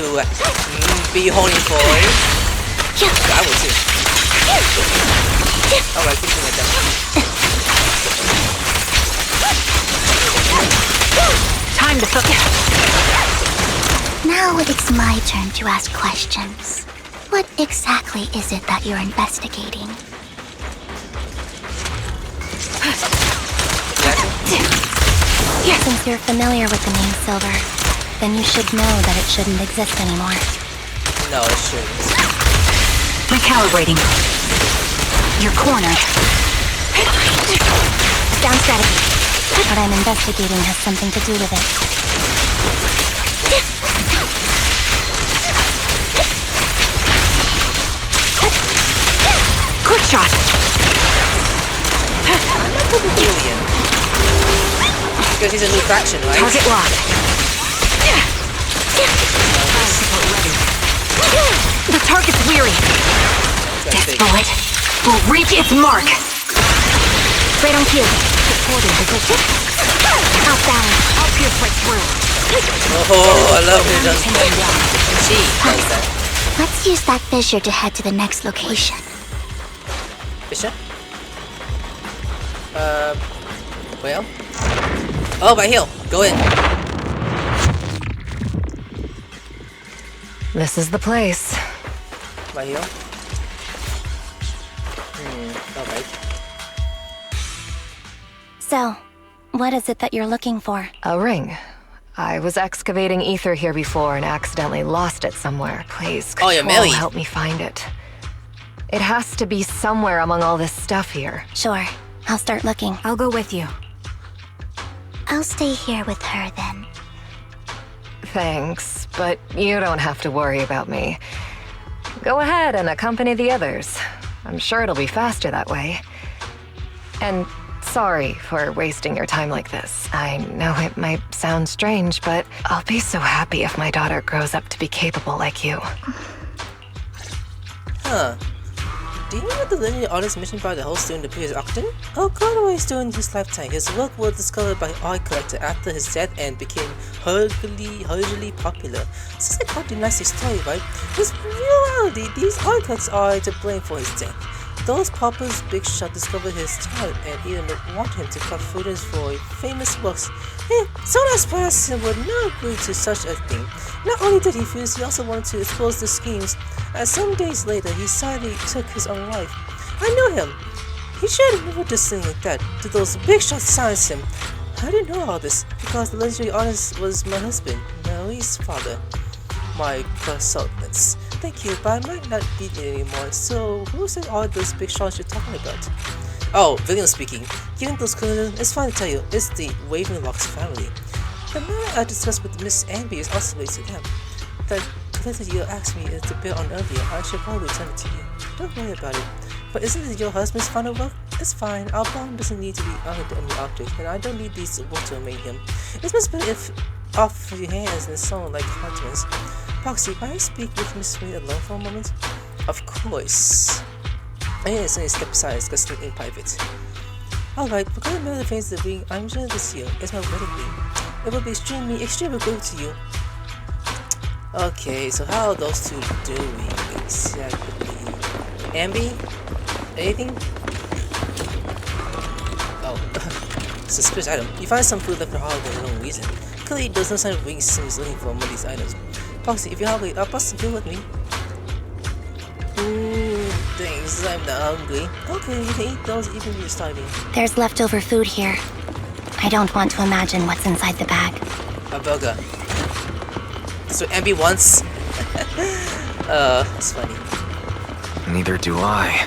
be holding for. I will too. Alright, keep doing that. Time to focus. Now it's my turn to ask questions. What exactly is it that you're investigating? Since you're familiar with the name Silver, then you should know that it shouldn't exist anymore. No, it shouldn't. Recalibrating. You're cornered. Down strategy. What I'm investigating has something to do with it. Quick shot! I'm not with Julian. Because he's a new faction, right? Target locked. The target's weary. This bullet will reach its mark. Right on cue. Supporting position. Off balance. I'll pierce right through. Oh, I love it. She does that. Let's use that fissure to head to the next location. Fissure? Well? Oh, by hill. Go in. This is the place. By hill? Alright. So, what is it that you're looking for? A ring. I was excavating ether here before and accidentally lost it somewhere. Please, Oh, you're Control, married. help me find it. It has to be somewhere among all this stuff here. Sure, I'll start looking. I'll go with you. I'll stay here with her then. Thanks, but you don't have to worry about me. Go ahead and accompany the others. I'm sure it'll be faster that way. And sorry for wasting your time like this. I know it might sound strange, but I'll be so happy if my daughter grows up to be capable like you. Huh. Do you know what the linear artist mentioned by the host during the previous auction? Oh, Conway's during his lifetime. His work was discovered by art collector after his death and became hugely popular. This is a quite nasty story, right? In reality, these art collectors are to blame for his death. Those paupers Big Shot discovered his talent and even wanted him to cut photos for famous works. So that person would not agree to such a thing. Not only did he refuse, he also wanted to expose the schemes. And some days later, he sadly took his own life. I know him. He should have never did something like that. Did those Big Shots silence him? How do you know all this? Because the legendary artist was my husband, Marie's father. My consultants. Thank you, but I might not be it anymore. So, who said all those Big Shots you're talking about? Oh, William speaking. Given those criminals, it's fine to tell you, it's the Ravenlock's family. The matter I discussed with Miss Anby is also related to them. The letter you asked me to build on earlier, I should probably return it to you. Don't worry about it. But isn't it your husband's final work? It's fine, our bond doesn't need to be honored to any object, and I don't need these work to remain him. It's much better if off your hands and so like continents. Foxy, can I speak with Miss Smith alone for a moment? Of course. I instantly step aside and discuss in private. Alright, regarding the other things of the ring, I'm sure this year is my wedding ring. It will be extremely good to you. Okay, so how are those two doing exactly? Ambi? Anything? Oh, suspicious item. You find some food left in the hollow for no reason. Clearly, there's no sign of ring seems looking for one of these items. Foxy, if you're hungry, I'll bust some food with me. Thanks, I'm not hungry. Okay, you can eat those even if you're starving. There's leftover food here. I don't want to imagine what's inside the bag. A burger. So Ambi wants. It's funny. Neither do I.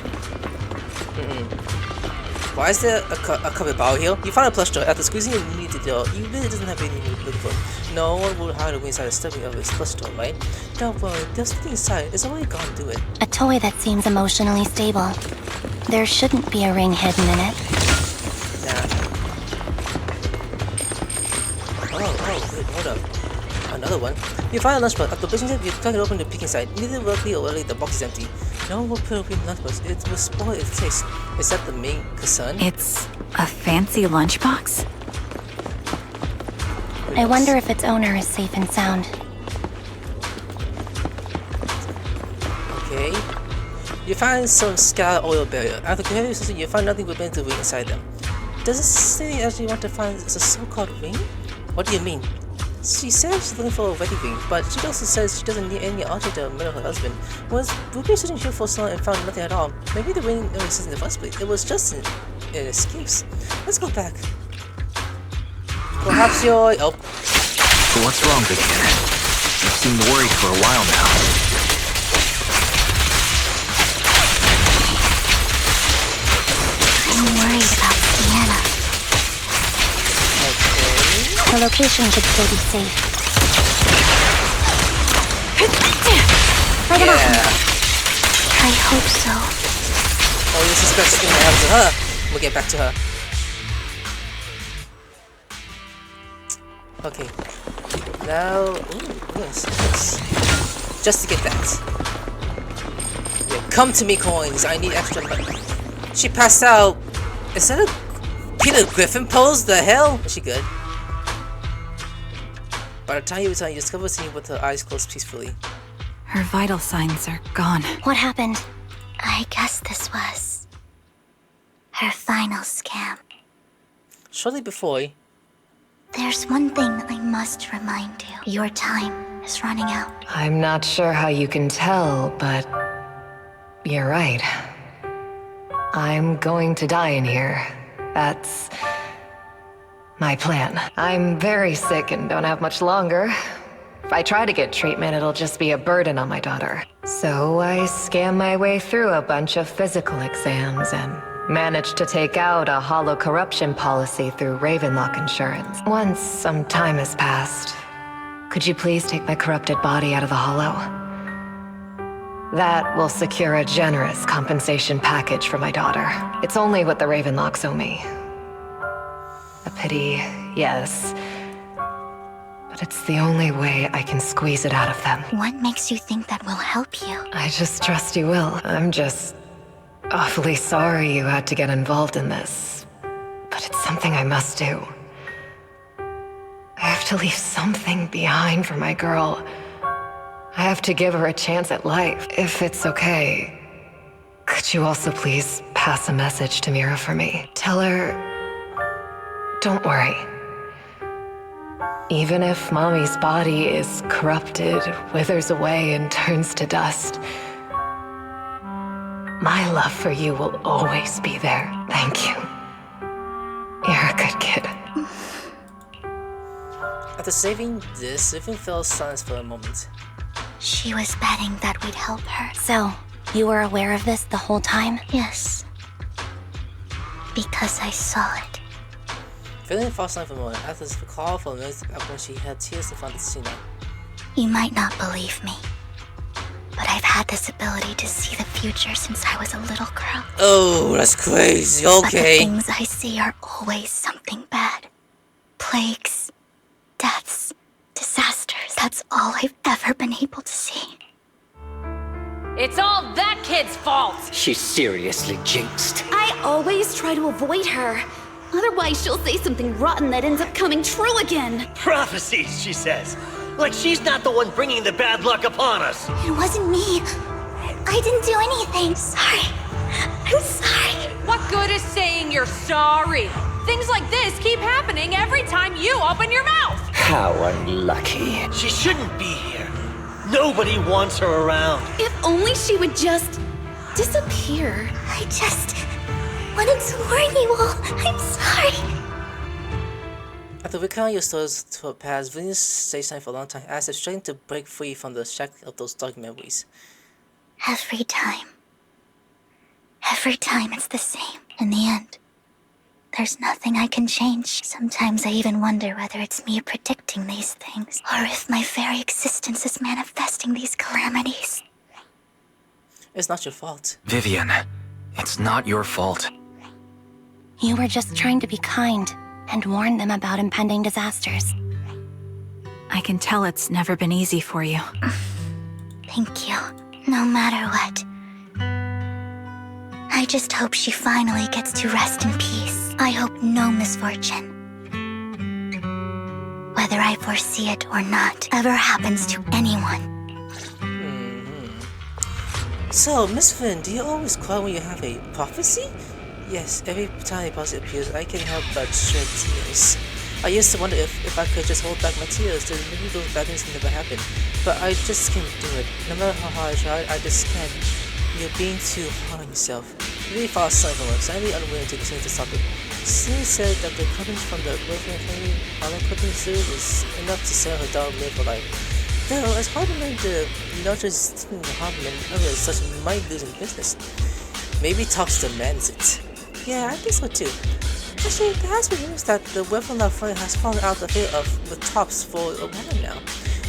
Why is there a covered bowl here? You find a plush door. After squeezing it near the door, you really doesn't have anything to look for. No one would hide away inside the stuffing of his plush door, right? Don't worry, there's something inside. It's already gone through it. A toy that seems emotionally stable. There shouldn't be a ring hidden in it. Nah. Oh, wait, hold up. Another one. You find a lunchbox. After pushing it, you crack it open the peek inside. Neither luckily or early, the box is empty. No one will put away the lunchbox. It will spoil its taste. Is that the main concern? It's a fancy lunchbox? I wonder if its owner is safe and sound. Okay. You find some scattered oil barrier. After comparing system, you find nothing but the ring inside them. Does it say you actually want to find a so-called ring? What do you mean? She says she's looking for a wedding ring, but she also says she doesn't need any object to marry her husband. We've been searching here for so long and found nothing at all. Maybe the ring never existed in the first place. It was just an escape. Let's go back. Perhaps you're... Oh. What's wrong, Big Kid? You seem worried for a while now. I'm worried about Sienna. The location should still be safe. Bring it on. I hope so. Oh, you suspect something might happen to her. We'll get back to her. Okay. Now, yes. Just to get that. Yeah, come to me, coins. I need extra money. She passed out. Is that a Peter Griffin pose? The hell? Is she good? By the time you return, you discover Cindy with her eyes closed peacefully. Her vital signs are gone. What happened? I guess this was her final scam. Shortly before, there's one thing I must remind you. Your time is running out. I'm not sure how you can tell, but you're right. I'm going to die in here. That's my plan. I'm very sick and don't have much longer. If I try to get treatment, it'll just be a burden on my daughter. So I scam my way through a bunch of physical exams and managed to take out a hollow corruption policy through Ravenlock Insurance. Once some time has passed, could you please take my corrupted body out of the hollow? That will secure a generous compensation package for my daughter. It's only what the Ravenlocks owe me. A pity, yes. But it's the only way I can squeeze it out of them. What makes you think that will help you? I just trust you will. I'm just awfully sorry you had to get involved in this. But it's something I must do. I have to leave something behind for my girl. I have to give her a chance at life. If it's okay, could you also please pass a message to Mira for me? Tell her, don't worry. Even if Mommy's body is corrupted, withers away, and turns to dust, my love for you will always be there. Thank you. You're a good kid. After saving this, everything fell silent for a moment. She was betting that we'd help her. So, you were aware of this the whole time? Yes. Because I saw it. Feeling fell silent for a moment, after the call for a minute when she had tears in front of Sina. You might not believe me, but I've had this ability to see the future since I was a little girl. Oh, that's crazy, okay. But the things I see are always something bad. Plagues, deaths, disasters. That's all I've ever been able to see. It's all that kid's fault! She's seriously jinxed. I always try to avoid her. Otherwise, she'll say something rotten that ends up coming true again. Prophecies, she says. Like she's not the one bringing the bad luck upon us. It wasn't me. I didn't do anything. Sorry. I'm sorry. What good is saying you're sorry? Things like this keep happening every time you open your mouth. How unlucky. She shouldn't be here. Nobody wants her around. If only she would just disappear. I just wanted to warn you all. I'm sorry. After recounting your stories to her past, Venus stayed silent for a long time, as if trying to break free from the shackles of those dark memories. Every time it's the same. In the end, there's nothing I can change. Sometimes I even wonder whether it's me predicting these things, or if my very existence is manifesting these calamities. It's not your fault. Vivian, it's not your fault. You were just trying to be kind and warn them about impending disasters. I can tell it's never been easy for you. Thank you. No matter what. I just hope she finally gets to rest in peace. I hope no misfortune, whether I foresee it or not, ever happens to anyone. So, Miss Finn, do you always cry when you have a prophecy? Yes, every time a prophecy appears, I can't help but shed tears. I used to wonder if I could just hold back my tears, then maybe those bad things can never happen. But I just can't do it. No matter how hard I try, I just can't. You're being too hard on yourself. You really fall asleep for once. I'm really unwilling to continue this topic. Celine said that the company from the Wilson family on the cooking series is enough to sell her dog live for life. Though, it's hard to learn the largest team in the Harvard is such a money-losing business. Maybe Tops demands it. Yeah, I think so too. Actually, there has been news that the Weapon-Love Fund has fallen out of favor with Tops for a while now.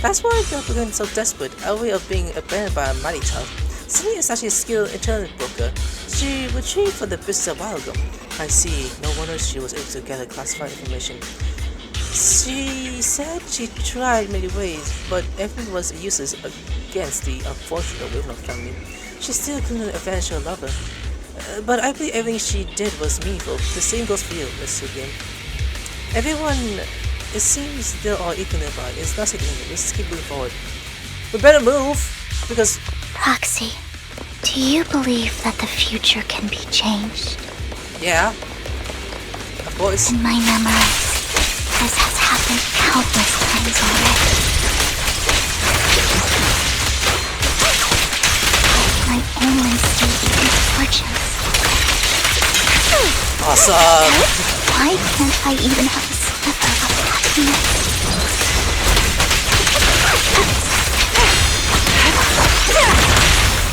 That's why they're becoming so desperate, a way of being abandoned by a mighty Top. Celine is actually a skilled internet broker. She retrieved for the business a while ago. I see, no wonder she was able to gather classified information. She said she tried many ways, but everything was useless against the unfortunate Weavenor family. She still couldn't avenge her lover. But I believe everything she did was meaningful. The same goes for you, Miss Vivian. Everyone It seems they're all equal nearby. It's not significant. Let's just keep moving forward. We better move, because... Proxy, do you believe that the future can be changed? Yeah. Of course. In my memories, this has happened countless times already. I only see misfortunes. Awesome! Why can't I even have a sliver of happiness?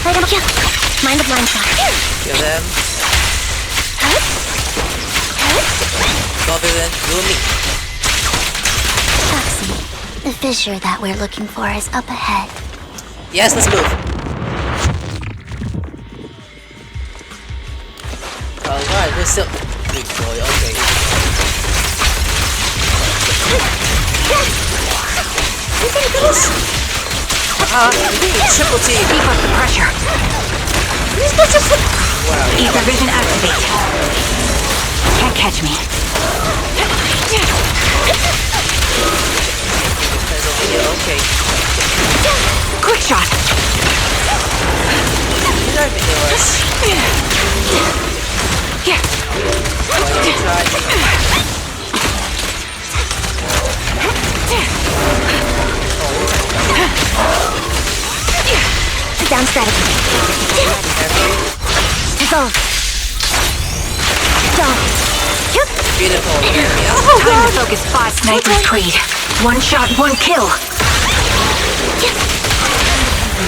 Right on kill. Mind the blind shot. Kill them. Go villain, you and me. Proxy, the fissure that we're looking for is up ahead. Yes, let's move. Alright, we're still... Big boy, okay. Triple team. Keep up the pressure. Wow. Ether vision activate. Can't catch me. Okay. Quick shot. You don't even know us. Yeah. Down strategy. Dissolve. Dissolve. Beautiful. Time to focus 5 snipers, Creed. 1 shot, 1 kill.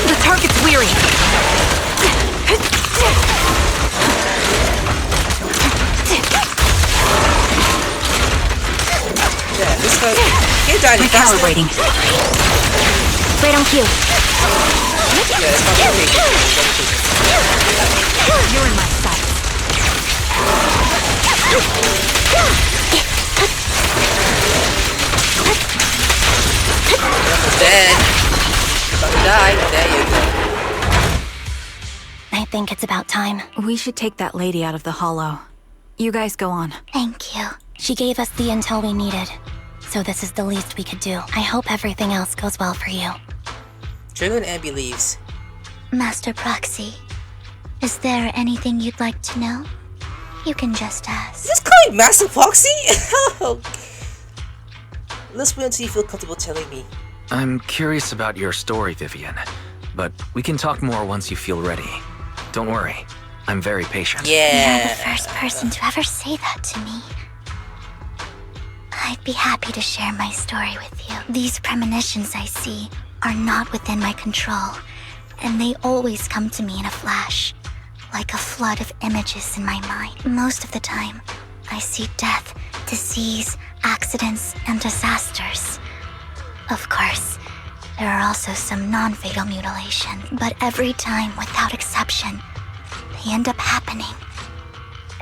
The target's weary. Yeah, this guy can't die any faster. Recalibrating. Right on cue. Yeah, it's not okay. You're in my sight. Almost dead. About to die. There you go. I think it's about time. We should take that lady out of the hollow. You guys go on. Thank you. She gave us the intel we needed, so this is the least we could do. I hope everything else goes well for you. Trigger and Abby leaves. Master Proxy, is there anything you'd like to know? You can just ask. Just call me Master Proxy? Let's wait until you feel comfortable telling me. I'm curious about your story, Vivian, but we can talk more once you feel ready. Don't worry, I'm very patient. Yeah. You're the first person to ever say that to me. I'd be happy to share my story with you. These premonitions I see are not within my control, and they always come to me in a flash, like a flood of images in my mind. Most of the time, I see death, disease, accidents, and disasters. Of course, there are also some non-fatal mutilations, but every time, without exception, they end up happening.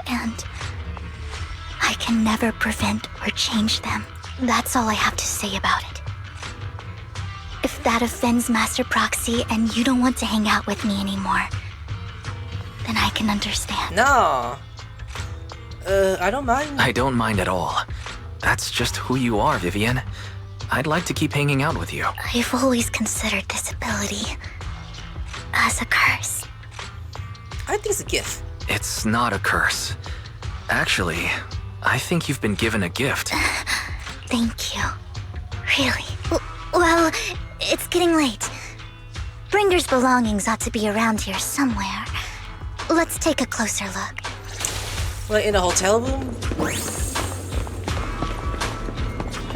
And I can never prevent or change them. That's all I have to say about it. If that offends Master Proxy and you don't want to hang out with me anymore, then I can understand. No. I don't mind. I don't mind at all. That's just who you are, Vivian. I'd like to keep hanging out with you. I've always considered this ability as a curse. I think it's a gift. It's not a curse. Actually, I think you've been given a gift. Thank you. Really? Well, it's getting late. Bringer's belongings ought to be around here somewhere. Let's take a closer look. Like in a hotel room?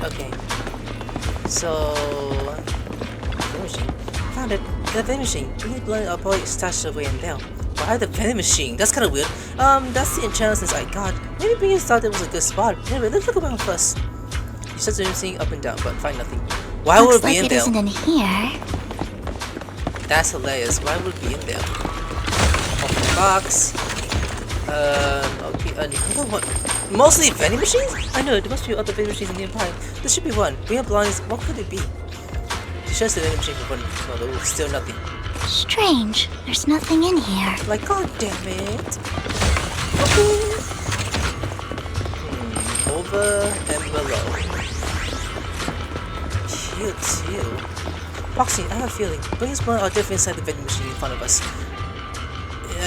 Okay. So... vending machine. Found it. The vending machine. We need blood probably stashed away in there. But I have the vending machine. That's kind of weird. That's the enchantment since I got. Maybe Bringer's thought it was a good spot. Anyway, let's look around first. You search everything up and down, but find nothing. Why would it be in there? Looks like it isn't in here. That's hilarious. Why would it be in there? Open the box. Okay, another one. Mostly vending machines? I know, there must be other vending machines nearby. There should be one. We have blinds. What could it be? She shows the vending machine for one. No, there was still nothing. Strange. There's nothing in here. Like, god damn it. Okay. Over and below. here too. Proxy, I have a feeling. Bring us one or different inside the vending machine in front of us.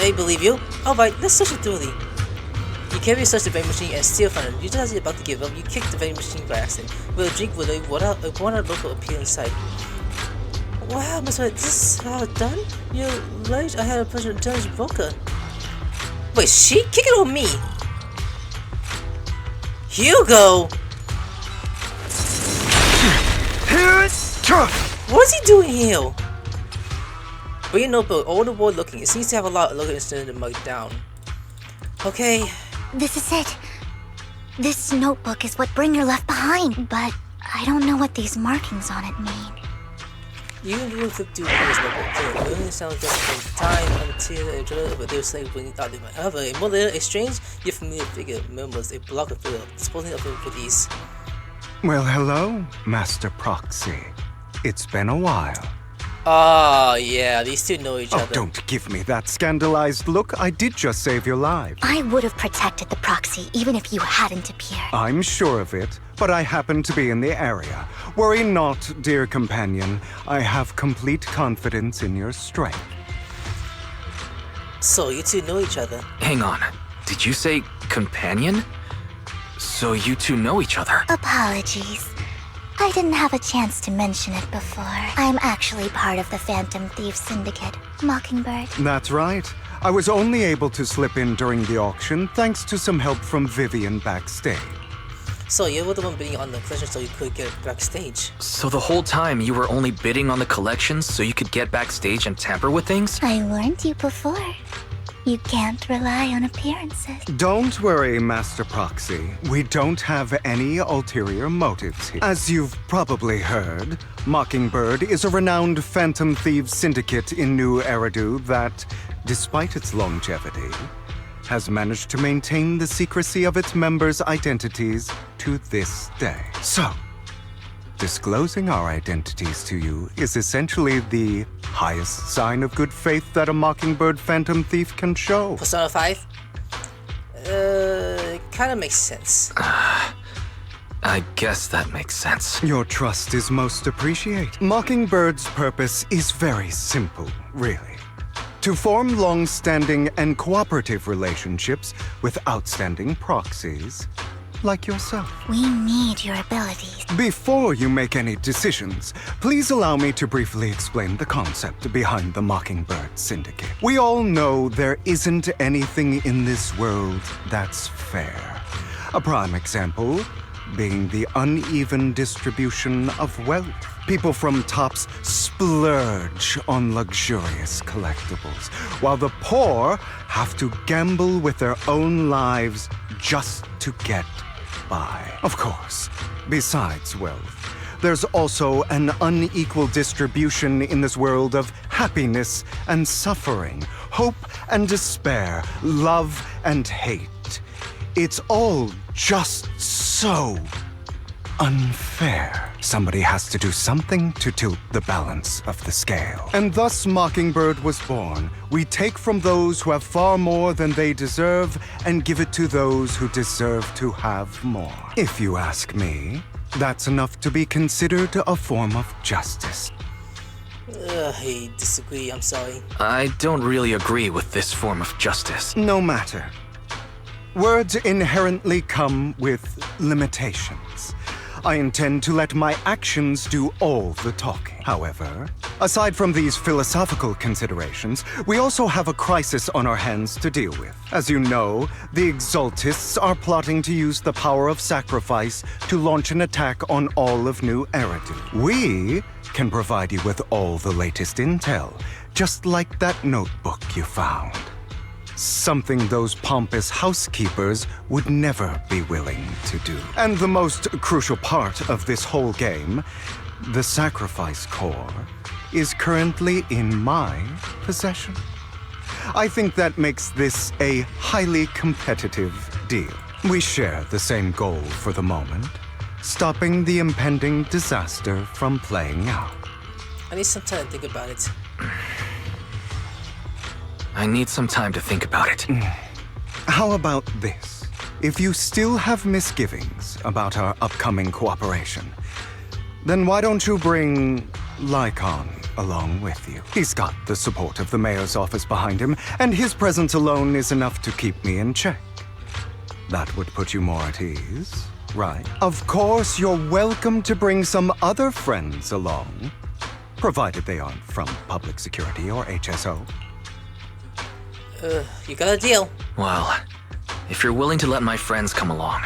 I believe you. Alright, let's search it thoroughly. You carry search the vending machine and steal from it. You just as you're about to give up, you kick the vending machine by accident. With a drink with a water local appear inside. Wow, Miss White, this is how it's done? You're late. I had a pleasure of telling you broker. Wait, she? Kick it on me! Hugo! What is he doing here? Bring your notebook, all the world looking. It seems to have a lot of local incident marked down. Okay. This is it. This notebook is what Bringer left behind, but I don't know what these markings on it mean. You can go flip through this notebook. It only sounds just from time until but they were saying when out of my however, a more little exchange, your familiar figure murmurs a block of fill, disposing of it with ease. Well, hello, Master Proxy. It's been a while. Oh, yeah, these two know each other. Oh, don't give me that scandalized look. I did just save your life. I would have protected the proxy even if you hadn't appeared. I'm sure of it, but I happen to be in the area. Worry not, dear companion. I have complete confidence in your strength. So, you two know each other. Hang on. Did you say companion? So you two know each other? Apologies. I didn't have a chance to mention it before. I'm actually part of the Phantom Thief Syndicate, Mockingbird. That's right. I was only able to slip in during the auction thanks to some help from Vivian backstage. So you were the one bidding on the collection so you could get backstage. So the whole time you were only bidding on the collections so you could get backstage and tamper with things? I warned you before. You can't rely on appearances. Don't worry, Master Proxy. We don't have any ulterior motives here. As you've probably heard, Mockingbird is a renowned Phantom Thieves syndicate in New Eridu that, despite its longevity, has managed to maintain the secrecy of its members' identities to this day. So, disclosing our identities to you is essentially the highest sign of good faith that a Mockingbird Phantom Thief can show. Persona 5? Kinda makes sense. I guess that makes sense. Your trust is most appreciated. Mockingbird's purpose is very simple, really. To form long-standing and cooperative relationships with outstanding proxies like yourself. We need your abilities. Before you make any decisions, please allow me to briefly explain the concept behind the Mockingbird Syndicate. We all know there isn't anything in this world that's fair. A prime example being the uneven distribution of wealth. People from tops splurge on luxurious collectibles, while the poor have to gamble with their own lives just to get by. Of course, besides wealth, there's also an unequal distribution in this world of happiness and suffering, hope and despair, love and hate. It's all just so unfair. Somebody has to do something to tilt the balance of the scale. And thus Mockingbird was born. We take from those who have far more than they deserve and give it to those who deserve to have more. If you ask me, that's enough to be considered a form of justice. I disagree, I'm sorry. I don't really agree with this form of justice. No matter. Words inherently come with limitations. I intend to let my actions do all the talking. However, aside from these philosophical considerations, we also have a crisis on our hands to deal with. As you know, the Exaltists are plotting to use the power of sacrifice to launch an attack on all of New Eridu. We can provide you with all the latest intel, just like that notebook you found. Something those pompous housekeepers would never be willing to do. And the most crucial part of this whole game, the sacrifice core, is currently in my possession. I think that makes this a highly competitive deal. We share the same goal for the moment, stopping the impending disaster from playing out. I need some time to think about it. I need some time to think about it. How about this? If you still have misgivings about our upcoming cooperation, Then why don't you bring Lycon along with you? He's got the support of the mayor's office behind him, and his presence alone is enough to keep me in check. That would put you more at ease, right? Of course, you're welcome to bring some other friends along, provided they aren't from public security or HSO. You got a deal. Well, if you're willing to let my friends come along,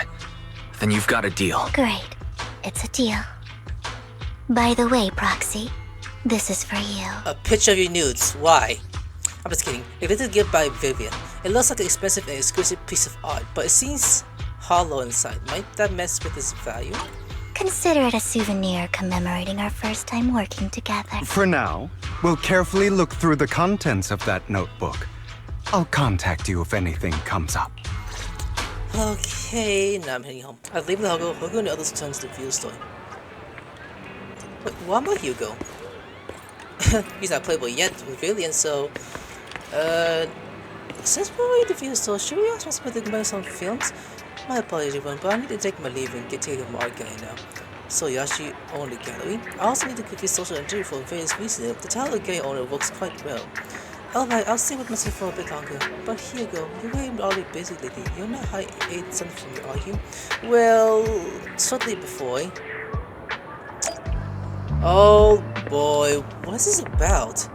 then you've got a deal. Great. It's a deal. By the way, Proxy, this is for you. A picture of your nudes. Why? I'm just kidding. A little gift by Vivian. It looks like an expensive and exclusive piece of art, but it seems hollow inside. Might that mess with its value? Consider it a souvenir commemorating our first time working together. For now, we'll carefully look through the contents of that notebook. I'll contact you if anything comes up. Okay, now I'm heading home. I'll leave the Hugo and the others return to the fuel store. Wait, what about Hugo? He's not playable yet with Vivian, so... since we're at the fuel store, should we ask my spot to make some films? My apologies everyone, but I need to take my leave and get taken to my art gallery now. So Yashi owned the gallery. I also need to complete social entry for various reasons. The title of the gallery owner works quite well. Alright, I'll stay with myself for a bit longer. But Hugo, you're very already busy lately. You're not high 8 something from me, are you? Well, shortly before. Oh boy, what is this about?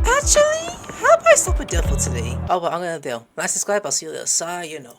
Actually, how about I stop with Dell for today? Oh, well, I'm gonna Dell. Like, subscribe, I'll see you later. Sayonara.